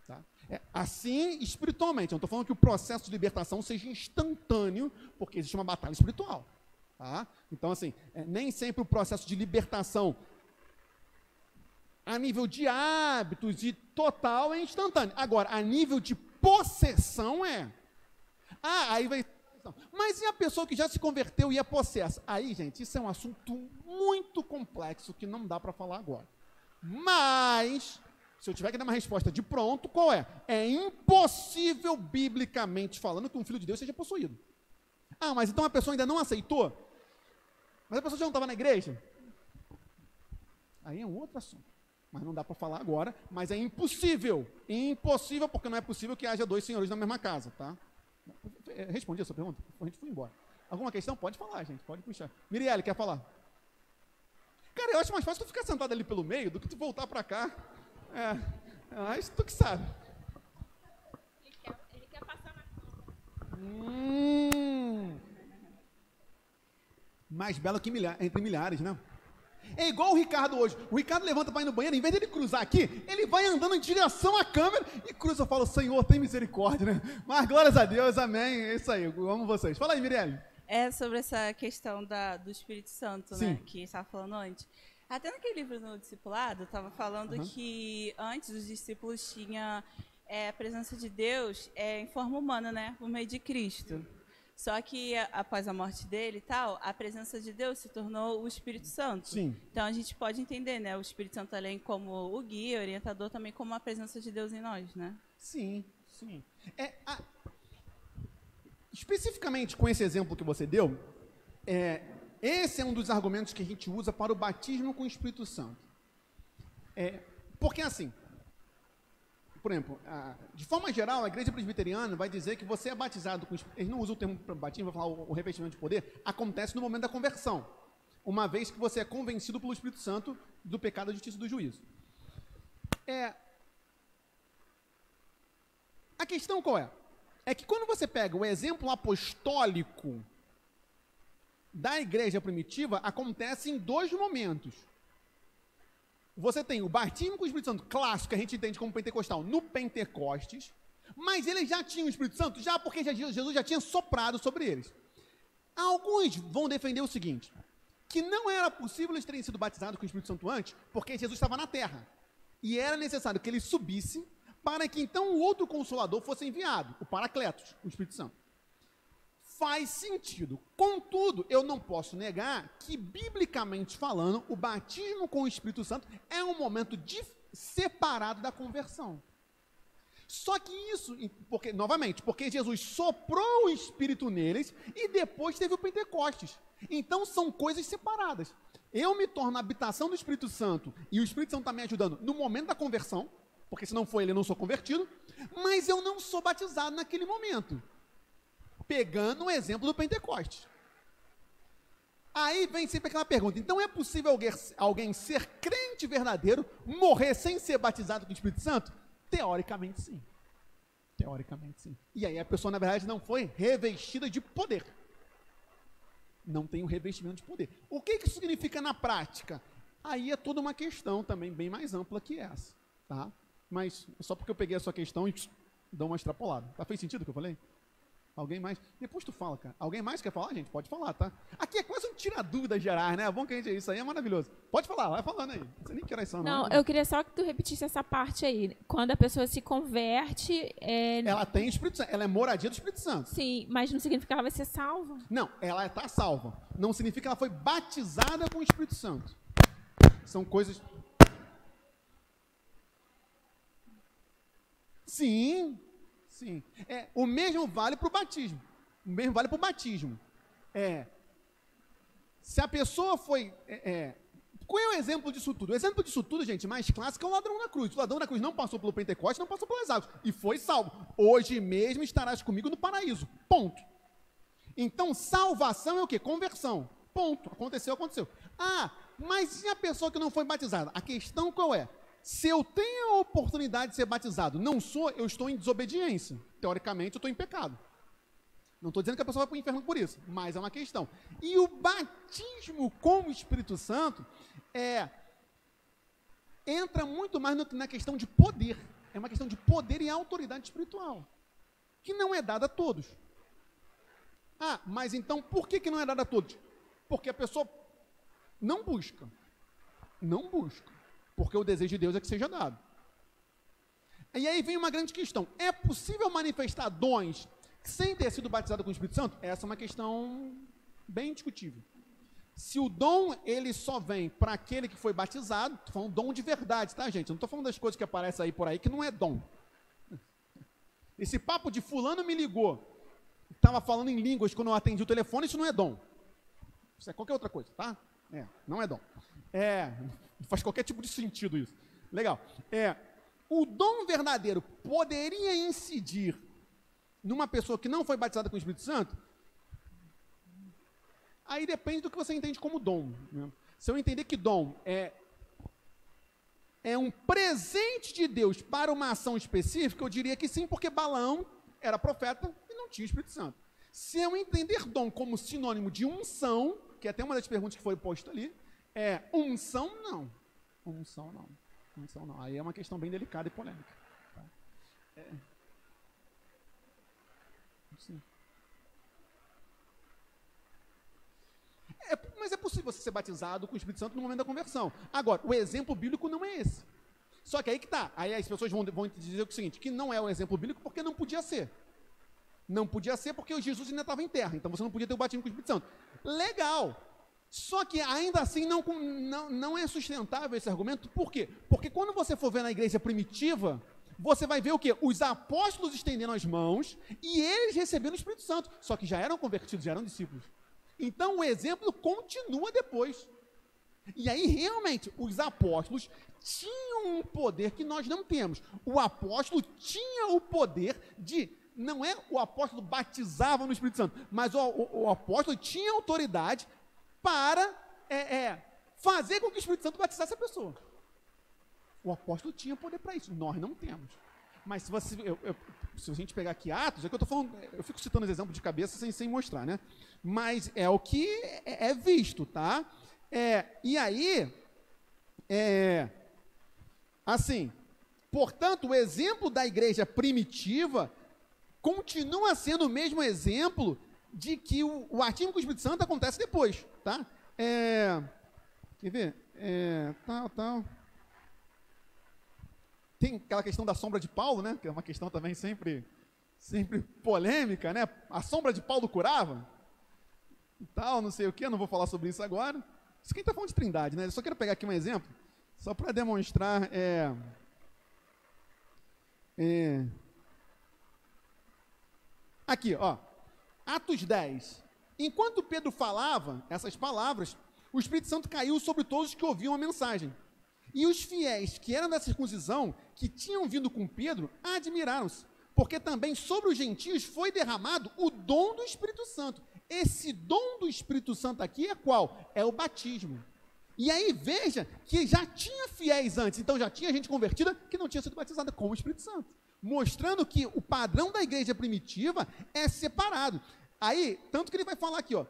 Tá? Assim espiritualmente. Eu não estou falando que o processo de libertação seja instantâneo, porque existe uma batalha espiritual. Tá? Então, assim, nem sempre o processo de libertação a nível de hábitos e total é instantâneo. Agora, a nível de possessão aí vai. Mas e a pessoa que já se converteu e é possessa? Aí, gente, isso é um assunto muito complexo que não dá para falar agora. Mas, se eu tiver que dar uma resposta de pronto, qual é? É impossível, biblicamente falando, que um filho de Deus seja possuído. Mas então a pessoa ainda não aceitou? Mas a pessoa já não estava na igreja? Aí é um outro assunto. Mas não dá para falar agora. Mas é impossível. Impossível, porque não é possível que haja 2 senhores na mesma casa, tá? Respondi a sua pergunta? A gente foi embora. Alguma questão? Pode falar, gente. Pode puxar. Mirielle, quer falar? Cara, eu acho mais fácil tu ficar sentado ali pelo meio do que tu voltar para cá. Mas tu que sabe. Ele quer passar na Mais belo que entre milhares, né? É igual o Ricardo hoje. O Ricardo levanta para ir no banheiro, em vez dele cruzar aqui, ele vai andando em direção à câmera e cruza. Eu falo, Senhor, tem misericórdia, né? Mas glórias a Deus, amém. É isso aí, eu amo vocês. Fala aí, Mirelle. É sobre essa questão do Espírito Santo, Sim. né? Que estava falando antes. Até naquele livro no Discipulado, estava falando que antes os discípulos tinham a presença de Deus em forma humana, né? Por meio de Cristo. Só que após a morte dele e tal, a presença de Deus se tornou o Espírito Santo. Sim. Então a gente pode entender, né? O Espírito Santo além como o guia, orientador, também como a presença de Deus em nós, né? Sim, sim. Especificamente com esse exemplo que você deu, esse é um dos argumentos que a gente usa para o batismo com o Espírito Santo. Porque assim, por exemplo, de forma geral, a igreja presbiteriana vai dizer que você é batizado com... Eles não usam o termo batismo, vai falar o revestimento de poder, acontece no momento da conversão, uma vez que você é convencido pelo Espírito Santo do pecado, da justiça e do juízo. A questão qual é? É que quando você pega o exemplo apostólico da igreja primitiva, acontece em 2 momentos. Você tem o batismo com o Espírito Santo clássico, que a gente entende como pentecostal, no Pentecostes, mas eles já tinham o Espírito Santo, já porque Jesus já tinha soprado sobre eles. Alguns vão defender o seguinte, que não era possível eles terem sido batizados com o Espírito Santo antes, porque Jesus estava na terra, e era necessário que ele subisse, para que então o outro Consolador fosse enviado, o Paracletos, o Espírito Santo. Faz sentido. Contudo, eu não posso negar que, biblicamente falando, o batismo com o Espírito Santo é um momento separado da conversão. Só que isso, porque Jesus soprou o Espírito neles e depois teve o Pentecostes. Então são coisas separadas. Eu me torno a habitação do Espírito Santo e o Espírito Santo está me ajudando no momento da conversão, porque se não for ele, eu não sou convertido, mas eu não sou batizado naquele momento. Pegando o exemplo do Pentecostes. Aí vem sempre aquela pergunta, então é possível alguém ser crente verdadeiro, morrer sem ser batizado com o Espírito Santo? Teoricamente sim. Teoricamente sim. E aí a pessoa, na verdade, não foi revestida de poder. Não tem o revestimento de poder. O que isso significa na prática? Aí é toda uma questão também bem mais ampla que essa. Tá? Mas só porque eu peguei a sua questão e dou uma extrapolada. Tá? Fez sentido o que eu falei? Alguém mais? Depois tu fala, cara. Alguém mais quer falar, gente? Pode falar, tá? Aqui é quase um tira-dúvidas gerais, né? É bom que a gente... Isso aí é maravilhoso. Pode falar, vai falando aí. Não sei nem que horas são, não. Eu queria só que tu repetisse essa parte aí. Quando a pessoa se converte... Ela tem Espírito Santo. Ela é moradia do Espírito Santo. Sim, mas não significa que ela vai ser salva. Não, ela está salva. Não significa que ela foi batizada com o Espírito Santo. São coisas... Sim. Sim. O mesmo vale para o batismo. O mesmo vale para o batismo. Se a pessoa foi... qual é o exemplo disso tudo? O exemplo disso tudo, gente, mais clássico é o ladrão na cruz. O ladrão na cruz não passou pelo Pentecostes, não passou pelas águas. E foi salvo. Hoje mesmo estarás comigo no paraíso. Ponto. Então, salvação é o quê? Conversão. Ponto. Aconteceu. Mas e a pessoa que não foi batizada? A questão qual é? Se eu tenho a oportunidade de ser batizado, não sou, eu estou em desobediência. Teoricamente, eu estou em pecado. Não estou dizendo que a pessoa vai para o inferno por isso, mas é uma questão. E o batismo com o Espírito Santo entra muito mais na questão de poder. É uma questão de poder e autoridade espiritual, que não é dada a todos. Mas então, por que não é dada a todos? Porque a pessoa não busca. Não busca. Porque o desejo de Deus é que seja dado. E aí vem uma grande questão. É possível manifestar dons sem ter sido batizado com o Espírito Santo? Essa é uma questão bem discutível. Se o dom, ele só vem para aquele que foi batizado, estou falando dom de verdade, tá, gente? Eu não estou falando das coisas que aparecem aí por aí, que não é dom. Esse papo de fulano me ligou, estava falando em línguas quando eu atendi o telefone, isso não é dom. Isso é qualquer outra coisa, tá? Não é dom. Faz qualquer tipo de sentido isso. Legal. O dom verdadeiro poderia incidir numa pessoa que não foi batizada com o Espírito Santo? Aí depende do que você entende como dom. Né? Se eu entender que dom é um presente de Deus para uma ação específica, eu diria que sim, porque Balaão era profeta e não tinha o Espírito Santo. Se eu entender dom como sinônimo de unção, que é até uma das perguntas que foi posta ali, unção não. Unção não. Unção não. Aí é uma questão bem delicada e polêmica. Tá? Sim. Mas é possível você ser batizado com o Espírito Santo no momento da conversão. Agora, o exemplo bíblico não é esse. Só que aí que tá. Aí as pessoas vão dizer o seguinte, que não é o exemplo bíblico porque não podia ser. Não podia ser porque Jesus ainda estava em terra. Então você não podia ter o batismo com o Espírito Santo. Legal. Só que ainda assim não é sustentável esse argumento. Por quê? Porque quando você for ver na igreja primitiva, você vai ver o quê? Os apóstolos estendendo as mãos e eles recebendo o Espírito Santo. Só que já eram convertidos, já eram discípulos. Então o exemplo continua depois. E aí realmente os apóstolos tinham um poder que nós não temos. O apóstolo tinha o poder de... Não é o apóstolo batizava no Espírito Santo, mas o apóstolo tinha autoridade para fazer com que o Espírito Santo batizasse a pessoa. O apóstolo tinha poder para isso, nós não temos. Mas se a gente pegar aqui Atos, é que eu estou falando, eu fico citando os exemplos de cabeça sem mostrar, né? Mas é o que é visto, tá? E aí, assim, portanto, o exemplo da igreja primitiva continua sendo o mesmo exemplo de que o batismo com o Espírito Santo acontece depois, tá? Quer ver? Tal. Tem aquela questão da sombra de Paulo, né? Que é uma questão também sempre polêmica, né? A sombra de Paulo curava? E tal, não sei o que, eu não vou falar sobre isso agora. Isso quem está falando de trindade, né? Eu só quero pegar aqui um exemplo, só para demonstrar. Aqui, ó. Atos 10. Enquanto Pedro falava essas palavras, o Espírito Santo caiu sobre todos os que ouviam a mensagem. E os fiéis que eram da circuncisão, que tinham vindo com Pedro, admiraram-se, porque também sobre os gentios foi derramado o dom do Espírito Santo. Esse dom do Espírito Santo aqui é qual? É o batismo. E aí veja que já tinha fiéis antes, então já tinha gente convertida que não tinha sido batizada com o Espírito Santo, mostrando que o padrão da igreja primitiva é separado. Aí, tanto que ele vai falar aqui, ó,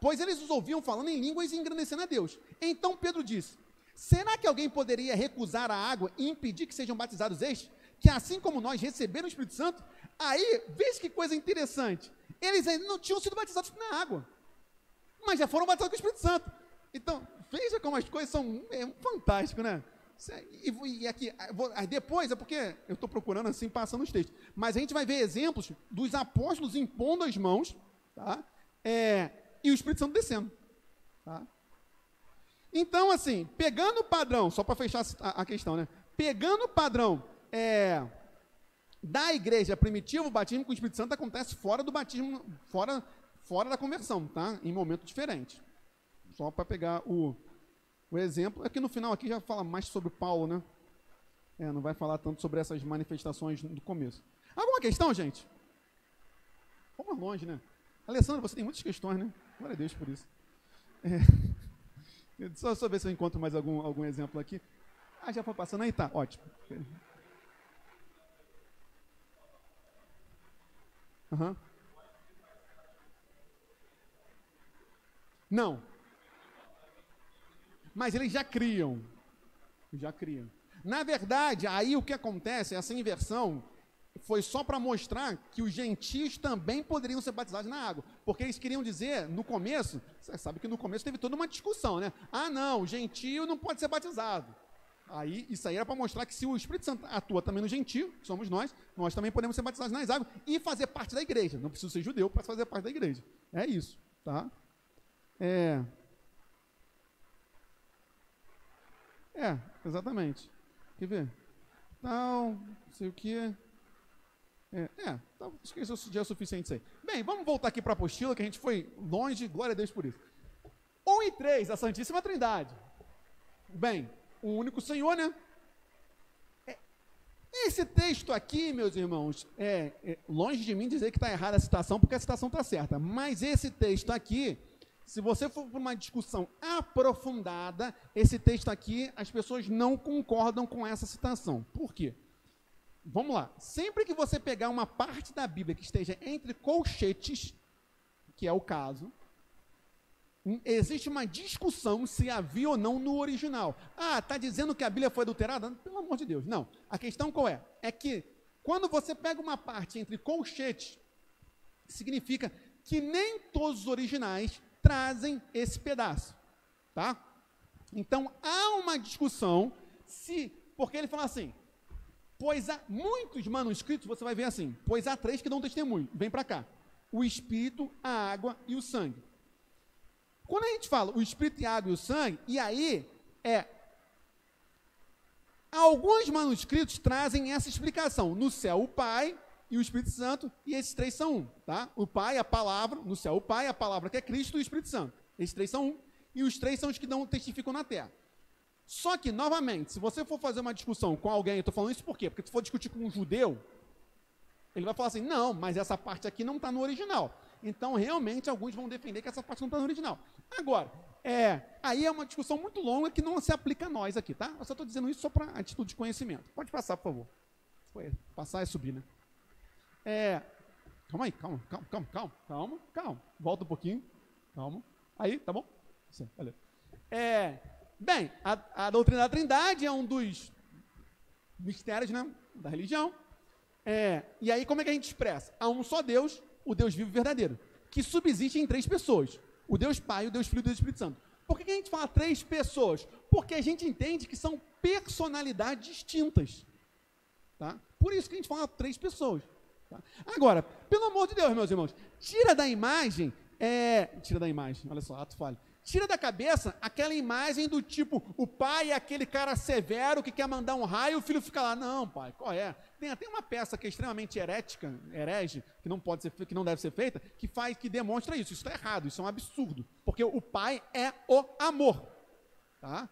pois eles os ouviam falando em línguas e engrandecendo a Deus. Então Pedro disse, será que alguém poderia recusar a água e impedir que sejam batizados estes, que assim como nós receberam o Espírito Santo? Aí, veja que coisa interessante, eles ainda não tinham sido batizados na água, mas já foram batizados com o Espírito Santo. Então, veja como as coisas são fantásticas, né? E aqui, depois, é porque eu estou procurando assim, passando os textos, mas a gente vai ver exemplos dos apóstolos impondo as mãos, tá? E o Espírito Santo descendo, tá? Então, assim, pegando o padrão, só para fechar a questão, né? Pegando o padrão da igreja primitiva, o batismo com o Espírito Santo acontece fora do batismo, fora da conversão, tá? Em momento diferente. Só para pegar o exemplo. Aqui no final aqui já fala mais sobre Paulo, né? Não vai falar tanto sobre essas manifestações do começo. Alguma questão, gente? Vamos longe, né? Alessandro, você tem muitas questões, né? Glória a Deus por isso. Só ver se eu encontro mais algum exemplo aqui. Já foi passando aí? Tá, ótimo. Uhum. Não. Mas eles já criam. Na verdade, aí o que acontece, essa inversão, foi só para mostrar que os gentios também poderiam ser batizados na água. Porque eles queriam dizer, no começo, você sabe que no começo teve toda uma discussão, né? Não, o gentio não pode ser batizado. Aí, isso aí era para mostrar que se o Espírito Santo atua também no gentio, que somos nós também podemos ser batizados nas águas e fazer parte da igreja. Não preciso ser judeu para fazer parte da igreja. É isso, tá? Exatamente. Quer ver? Não sei o que. Acho que isso já é o suficiente isso aí. Bem, vamos voltar aqui para a apostila, que a gente foi longe, glória a Deus por isso. 1 e 3, a Santíssima Trindade. Bem, o único Senhor, né? Esse texto aqui, meus irmãos, longe de mim dizer que está errada a citação, porque a citação está certa, mas esse texto aqui, se você for para uma discussão aprofundada, esse texto aqui, as pessoas não concordam com essa citação. Por quê? Vamos lá. Sempre que você pegar uma parte da Bíblia que esteja entre colchetes, que é o caso, existe uma discussão se havia ou não no original. Está dizendo que a Bíblia foi adulterada? Pelo amor de Deus. Não. A questão qual é? É que quando você pega uma parte entre colchetes, significa que nem todos os originais trazem esse pedaço. Tá? Então, há uma discussão porque ele fala assim, pois há muitos manuscritos, você vai ver assim, pois há 3 que dão testemunho. Vem para cá. O Espírito, a água e o sangue. Quando a gente fala o Espírito, a água e o sangue, e aí alguns manuscritos trazem essa explicação. No céu o Pai e o Espírito Santo, e esses 3 são um. Tá? O Pai, a palavra, no céu o Pai, a palavra que é Cristo e o Espírito Santo. Esses 3 são um, e os 3 são os que testificam na terra. Só que, novamente, se você for fazer uma discussão com alguém, eu estou falando isso por quê? Porque se for discutir com um judeu, ele vai falar assim, não, mas essa parte aqui não está no original. Então, realmente, alguns vão defender que essa parte não está no original. Agora, aí é uma discussão muito longa que não se aplica a nós aqui, tá? Eu só estou dizendo isso só para atitude de conhecimento. Pode passar, por favor. Passar é subir, né? Calma aí, calma. Volta um pouquinho. Calma. Aí, tá bom? Sim, valeu. Bem, a doutrina da Trindade é um dos mistérios, né, da religião. E aí, como é que a gente expressa? Há um só Deus, o Deus vivo e verdadeiro, que subsiste em 3 pessoas. O Deus Pai, o Deus Filho e o Deus Espírito Santo. Por que a gente fala 3 pessoas? Porque a gente entende que são personalidades distintas. Tá? Por isso que a gente fala 3 pessoas. Tá? Agora, pelo amor de Deus, meus irmãos, tira da imagem, olha só, ato falho. Tira da cabeça aquela imagem do tipo, o pai é aquele cara severo que quer mandar um raio, o filho fica lá, não, pai, qual é? Tem até uma peça que é extremamente herege, que não pode ser, que não deve ser feita, que demonstra isso. Isso está errado, isso é um absurdo, porque o pai é o amor, tá?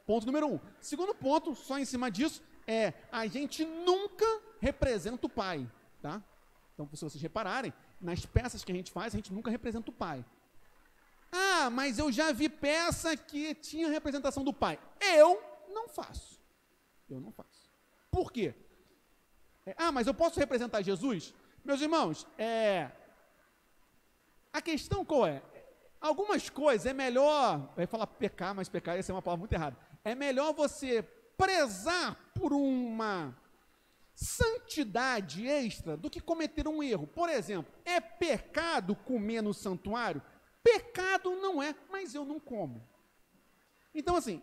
Ponto número 1. Segundo ponto, só em cima disso, a gente nunca representa o pai, tá? Então, se vocês repararem, nas peças que a gente faz, a gente nunca representa o pai. Mas eu já vi peça que tinha representação do pai. Eu não faço. Por quê? Mas eu posso representar Jesus? Meus irmãos, a questão qual é? Algumas coisas é melhor, vai falar pecar, mas pecar ia ser uma palavra muito errada. É melhor você prezar por uma santidade extra do que cometer um erro. Por exemplo, é pecado comer no santuário? Pecado não é, mas eu não como. Então, assim,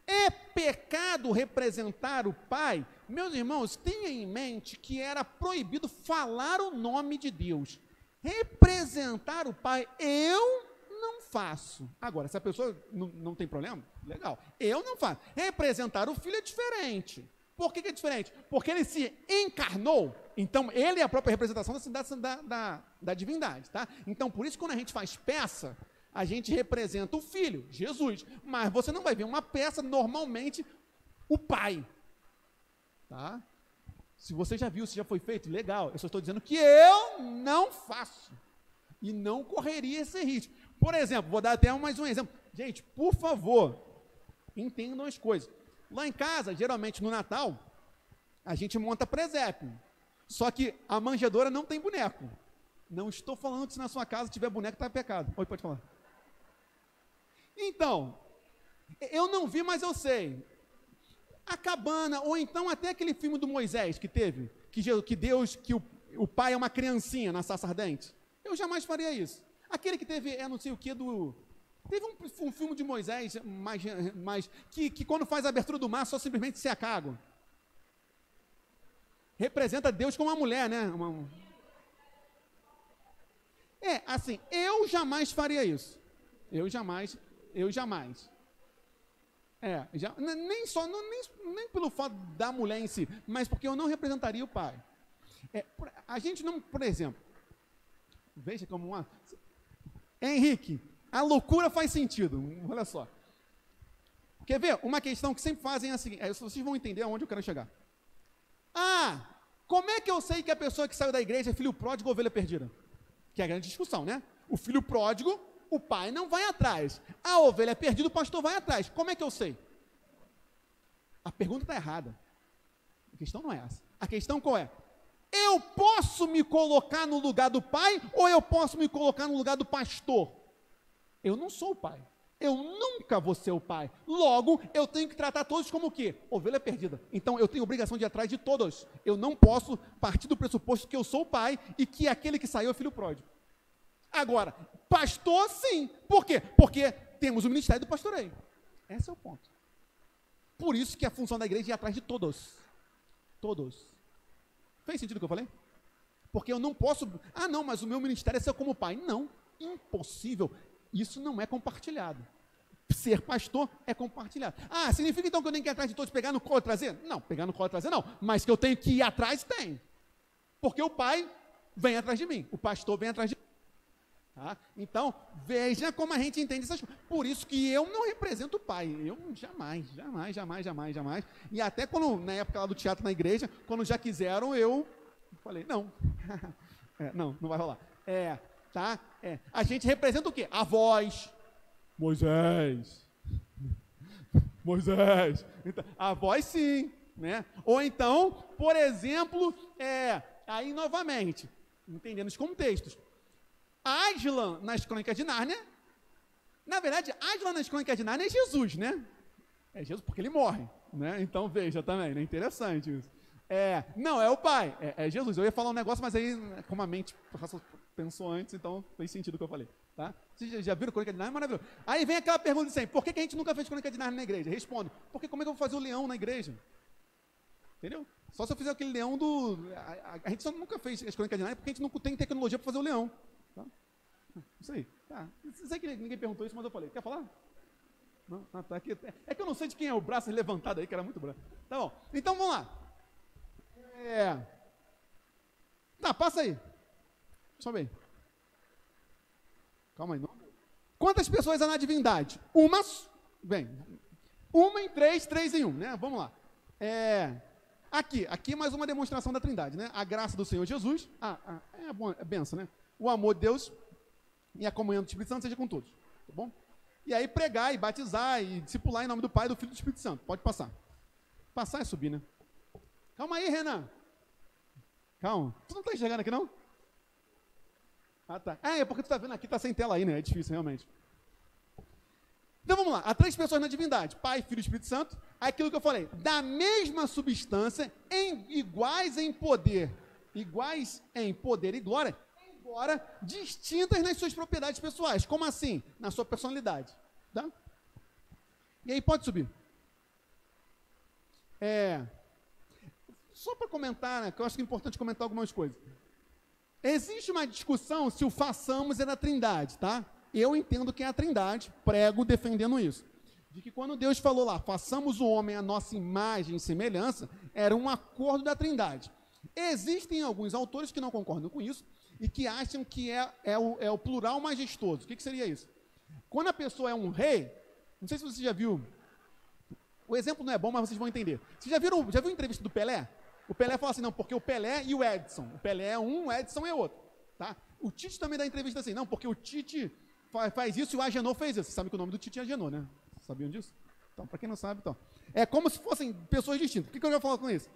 é pecado representar o Pai? Meus irmãos, tenha em mente que era proibido falar o nome de Deus. Representar o Pai, eu não faço. Agora, se a pessoa não tem problema, legal. Eu não faço. Representar o Filho é diferente. Por que é diferente? Porque ele se encarnou, então ele é a própria representação da divindade, tá? Então, por isso, quando a gente faz peça, a gente representa o Filho, Jesus, mas você não vai ver uma peça, normalmente, o Pai, tá? Se você já viu, se já foi feito, legal, eu só estou dizendo que eu não faço, e não correria esse risco. Por exemplo, vou dar até mais um exemplo. Gente, por favor, entendam as coisas. Lá em casa, geralmente no Natal, a gente monta presépio. Só que a manjedoura não tem boneco. Não estou falando que se na sua casa tiver boneco, está pecado. Oi, pode falar. Então, eu não vi, mas eu sei. A cabana, ou então até aquele filme do Moisés que teve, que Deus, que o pai é uma criancinha na sarça ardente. Eu jamais faria isso. Aquele que teve, não sei o que, teve um filme de Moisés, mas que quando faz a abertura do mar, só simplesmente seca a água. Representa Deus como uma mulher, né? Assim, eu jamais faria isso. Eu jamais. Nem pelo fato da mulher em si, mas porque eu não representaria o pai. A gente não, por exemplo, veja como uma... Henrique, a loucura faz sentido, olha só. Quer ver? Uma questão que sempre fazem é a seguinte, vocês vão entender aonde eu quero chegar. Como é que eu sei que a pessoa que saiu da igreja é filho pródigo ou ovelha perdida? Que é a grande discussão, né? O filho pródigo, o pai não vai atrás. A ovelha perdida, o pastor vai atrás. Como é que eu sei? A pergunta está errada. A questão não é essa. A questão qual é? Eu posso me colocar no lugar do pai ou eu posso me colocar no lugar do pastor? Eu não sou o pai. Eu nunca vou ser o pai. Logo, eu tenho que tratar todos como o quê? Ovelha perdida. Então, eu tenho obrigação de ir atrás de todos. Eu não posso partir do pressuposto que eu sou o pai e que aquele que saiu é filho pródigo. Agora, pastor, sim. Por quê? Porque temos o ministério do pastoreio. Esse é o ponto. Por isso que a função da igreja é ir atrás de todos. Todos. Fez sentido o que eu falei? Porque eu não posso... não, mas o meu ministério é ser como pai. Não, impossível. Isso não é compartilhado. Ser pastor é compartilhado. Significa então que eu tenho que ir atrás de todos, pegar no colo e trazer? Não, pegar no colo e trazer não. Mas que eu tenho que ir atrás, tem. Porque o pai vem atrás de mim. O pastor vem atrás de mim. Tá? Então, veja como a gente entende essas coisas. Por isso que eu não represento o pai. Eu jamais. E até quando, na época lá do teatro na igreja, quando já quiseram, eu falei, não. Não vai rolar. Tá? A gente representa o quê? A voz. Moisés. Então, a voz sim. Né? Ou então, por exemplo, aí novamente, entendendo os contextos. Aslan nas Crônicas de Nárnia, na verdade, Aslan nas Crônicas de Nárnia é Jesus, né? É Jesus porque ele morre, né? Então veja também, né? Interessante isso. Não, é o pai, é Jesus. Eu ia falar um negócio, mas aí, como a mente pensou antes, então fez sentido o que eu falei, tá? Vocês já viram Crônica de Nárnia? É maravilhoso. Aí vem aquela pergunta de sempre, por que a gente nunca fez Crônica de Nárnia na igreja? Respondo, porque como é que eu vou fazer o leão na igreja? Entendeu? Só se eu fizer aquele leão do... A gente só nunca fez as Crônicas de Nárnia porque a gente não tem tecnologia para fazer o leão. Tá? Isso aí. Tá. Sei que ninguém perguntou isso, mas eu falei. Quer falar? Não? Tá aqui. É que eu não sei de quem é o braço levantado aí, que era muito branco. Tá bom. Então, vamos lá. Tá, passa aí. Sobe aí. Calma aí. Não. Quantas pessoas há na divindade? Uma em três, três em um, né? Vamos lá. Aqui mais uma demonstração da trindade, né? A graça do Senhor Jesus. É benção, né? O amor de Deus e a comunhão do Espírito Santo seja com todos, tá bom? E aí pregar e batizar e discipular em nome do Pai, do Filho e do Espírito Santo. Pode passar. Passar é subir, né? Calma aí, Renan. Calma. Tu não está enxergando aqui, não? Tá. É porque tu está vendo aqui, tá sem tela aí, né? É difícil, realmente. Então vamos lá. Há três pessoas na divindade. Pai, Filho e Espírito Santo. Aquilo que eu falei. Da mesma substância, iguais em poder. Iguais em poder e glória. Embora distintas nas suas propriedades pessoais. Como assim? Na sua personalidade. Tá? E aí pode subir. Só para comentar, né, que eu acho que é importante comentar algumas coisas. Existe uma discussão se o façamos é da trindade, tá? Eu entendo que é a trindade, prego defendendo isso. De que quando Deus falou lá, façamos o homem à nossa imagem e semelhança, Era um acordo da Trindade. Existem alguns autores que não concordam com isso e que acham que é o plural majestoso. O que seria isso? Quando a pessoa é um rei, não sei se você já viu, o exemplo não é bom, mas vocês vão entender. Você já viu a entrevista do Pelé? O Pelé fala assim, não, porque o Pelé e o Edson. O Pelé é um, o Edson é outro. Tá? O Tite também dá entrevista assim, não, porque o Tite faz isso e o Agenor fez isso. Você sabe que o nome do Tite é Agenor, né? Sabiam disso? Então, para quem não sabe, então. É como se fossem pessoas distintas. O que eu já falo com isso?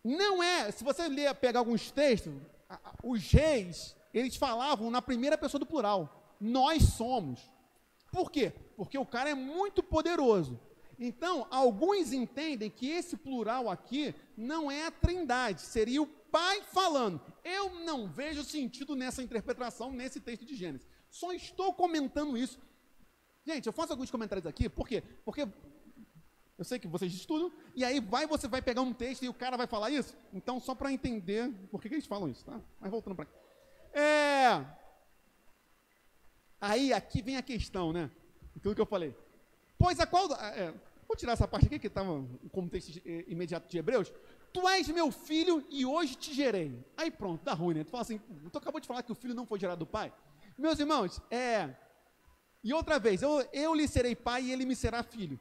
Não é, se você pegar alguns textos, os reis, eles falavam na primeira pessoa do plural. Nós somos. Por quê? Porque o cara é muito poderoso. Então, alguns entendem que esse plural aqui não é a Trindade, seria o Pai falando. Eu não vejo sentido nessa interpretação, nesse texto de Gênesis. Só estou comentando isso. Gente, eu faço alguns comentários aqui, por quê? Porque eu sei que vocês estudam, e aí você vai pegar um texto e o cara vai falar isso. Então, só para entender por que eles falam isso, tá? Mas voltando para cá. Aí, aqui vem a questão, né? Aquilo que eu falei. Pois a qual... vou tirar essa parte aqui, que estava como texto imediato de Hebreus. Tu és meu filho e hoje te gerei. Aí pronto, dá ruim, né? Tu fala assim, tu acabou de falar que o filho não foi gerado do pai? Meus irmãos, e outra vez, eu lhe serei pai e ele me será filho.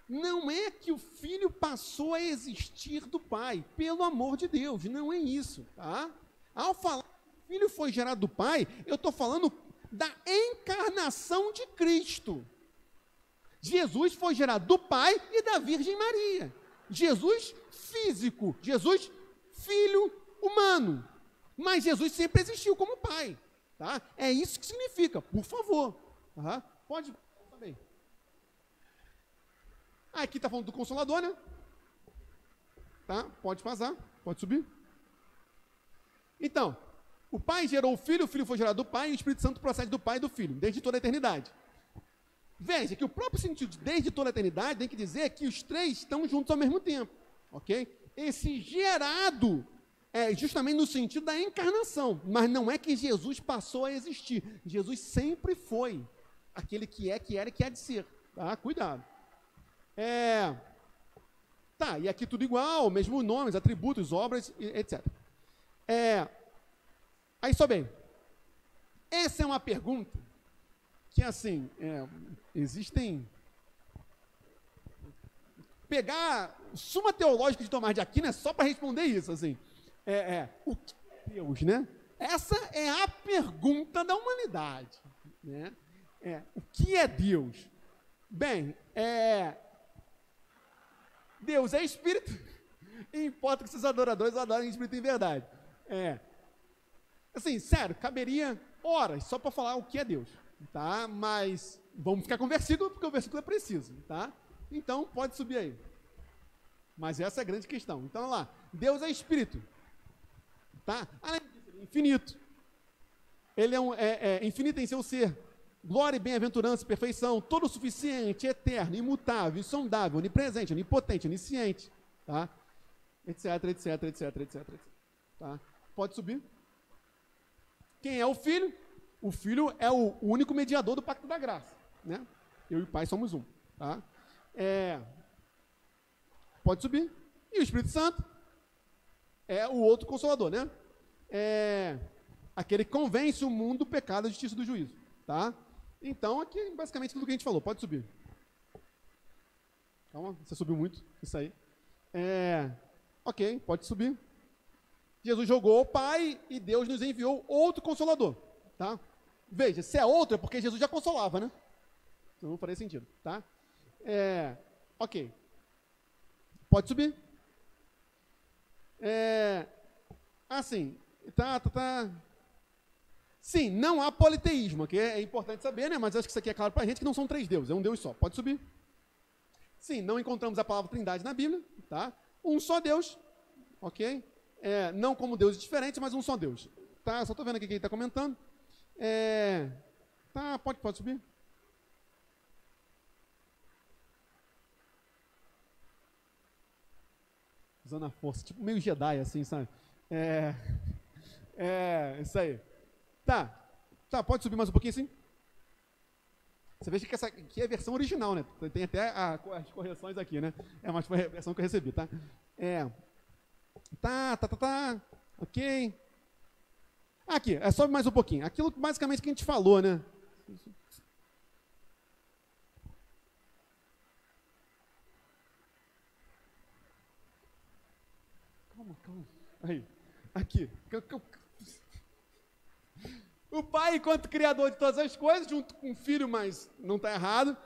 Não é que o filho passou a existir do pai, pelo amor de Deus, não é isso, tá? Ao falar que o filho foi gerado do pai, eu estou falando da encarnação de Cristo. Jesus foi gerado do pai e da Virgem Maria. Jesus físico, Jesus filho humano. Mas Jesus sempre existiu como pai, tá? É isso que significa, por favor. Tá? Pode saber. Aqui está falando do Consolador, né? Tá? Pode vazar, pode subir. Então, o pai gerou o filho foi gerado do pai, e o Espírito Santo procede do pai e do filho, desde toda a eternidade. Veja que o próprio sentido de desde toda a eternidade tem que dizer que os três estão juntos ao mesmo tempo, ok? Esse gerado é justamente no sentido da encarnação, mas não é que Jesus passou a existir. Jesus sempre foi aquele que era e que há de ser, tá? Cuidado. Tá, e aqui tudo igual, mesmos nomes, atributos, obras, etc. Aí só bem, essa é uma pergunta que, assim, existem... Pegar Suma Teológica de Tomás de Aquino é só para responder isso, assim. O que é Deus, né? Essa é a pergunta da humanidade, né? O que é Deus? Bem, Deus é espírito, e importa que seus adoradores adorem espírito em verdade. Assim, sério, caberia horas só para falar o que é Deus, tá? Mas vamos ficar com o versículo, porque o versículo é preciso, tá? Então, pode subir aí. Mas essa é a grande questão. Então, olha lá, Deus é espírito, tá? Além disso, ele é infinito. Ele é infinito em seu ser. Glória e bem-aventurança e perfeição, todo suficiente, eterno, imutável, insondável, onipresente, onipotente, onisciente, tá? Etc, etc, etc, etc, etc. Tá? Pode subir. Quem é o Filho? O Filho é o único mediador do Pacto da Graça, né? Eu e o Pai somos um, tá? Pode subir. E o Espírito Santo é o outro Consolador, né? Aquele que convence o mundo do pecado, da justiça e do juízo, tá? Então, aqui é basicamente tudo que a gente falou. Pode subir. Calma, você subiu muito. Isso aí. Ok, pode subir. Jesus jogou ao Pai e Deus nos enviou outro Consolador, tá? Veja, se é outro é porque Jesus já consolava, né? Então não faria sentido, tá? Ok. Pode subir. Assim, tá. Sim, não há politeísmo, que é importante saber, né? Mas acho que isso aqui é claro para a gente que não são três deuses, é um Deus só. Pode subir. Sim, não encontramos a palavra Trindade na Bíblia, tá? Um só Deus, ok? Não como deuses diferentes, mas um só Deus. Tá? Só estou vendo aqui quem está comentando. Tá, pode subir. Usando a força, tipo meio Jedi, assim, sabe? Isso aí. Tá, pode subir mais um pouquinho, assim? Você veja que essa aqui é a versão original, né? Tem até as correções aqui, né? Mas foi a versão que eu recebi, tá? Tá. Ok. Aqui, sobe mais um pouquinho. Aquilo basicamente que a gente falou, né? Calma. Aí. Aqui. O Pai, enquanto Criador de todas as coisas, junto com o Filho, mas não está errado.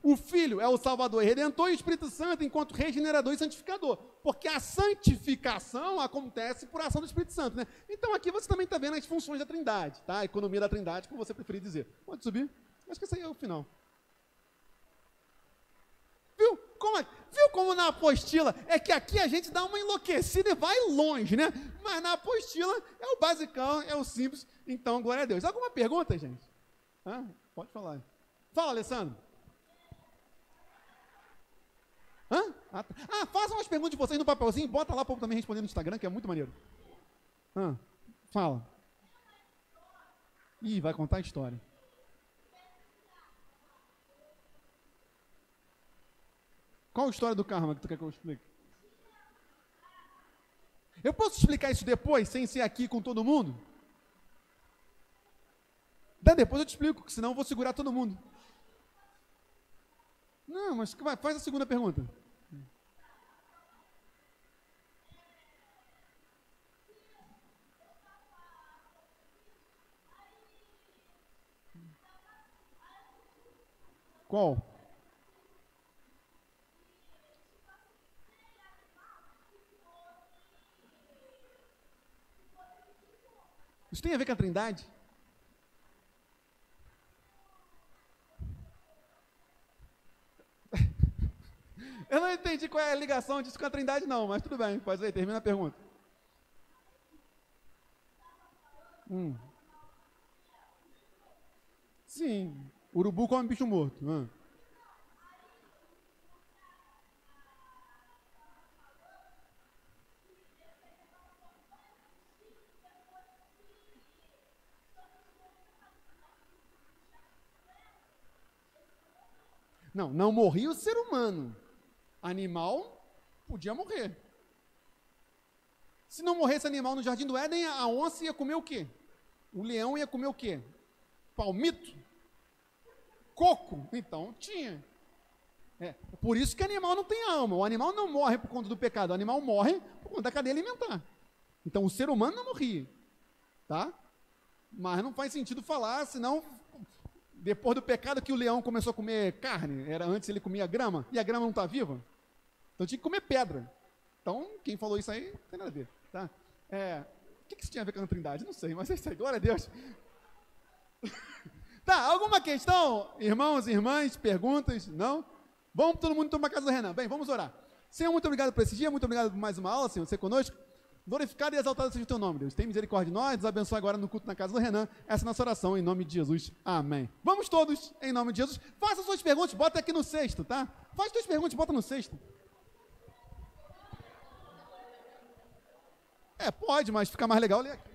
O Filho é o Salvador e Redentor, e o Espírito Santo enquanto regenerador e santificador. Porque a santificação acontece por ação do Espírito Santo, né? Então aqui você também está vendo as funções da Trindade, tá? A economia da Trindade, como você preferir dizer. Pode subir? Acho que esse aí é o final. Viu? Viu como na apostila é que aqui a gente dá uma enlouquecida e vai longe, né? Mas na apostila é o basicão, é o simples. Então, glória a Deus. Alguma pergunta, gente? Pode falar. Fala, Alessandro. Façam umas perguntas de vocês no papelzinho, bota lá para eu também responder no Instagram, que é muito maneiro. Fala. Ih, vai contar a história. Qual a história do karma que tu quer que eu explique? Eu posso explicar isso depois, sem ser aqui com todo mundo? Depois eu te explico, senão eu vou segurar todo mundo. Não, mas faz a segunda pergunta. Qual? Isso tem a ver com a Trindade? Eu não entendi qual é a ligação disso com a Trindade, não, mas tudo bem, pode ir, termina a pergunta. Sim, urubu come bicho morto. Não morria o ser humano. Animal podia morrer. Se não morresse animal no Jardim do Éden, a onça ia comer o quê? O leão ia comer o quê? Palmito? Coco? Então tinha. Por isso que animal não tem alma. O animal não morre por conta do pecado. O animal morre por conta da cadeia alimentar. Então o ser humano não morria. Tá? Mas não faz sentido falar, senão... Depois do pecado que o leão começou a comer carne, antes ele comia grama, e a grama não está viva, então tinha que comer pedra. Então, quem falou isso aí, não tem nada a ver. Tá? O que isso tinha a ver com a Trindade? Não sei, mas é isso aí, glória a Deus. Tá, alguma questão? Irmãos, irmãs, perguntas? Não? Vamos todo mundo tomar a casa do Renan. Bem, vamos orar. Senhor, muito obrigado por esse dia, muito obrigado por mais uma aula, Senhor, você conosco. Glorificado e exaltado seja o teu nome, Deus. Tem misericórdia de nós, nos abençoe agora no culto na casa do Renan. Essa é a nossa oração, em nome de Jesus. Amém. Vamos todos, em nome de Jesus. Faça suas perguntas, bota aqui no cesto, tá? Faz suas perguntas, bota no cesto. Pode, mas fica mais legal ler aqui.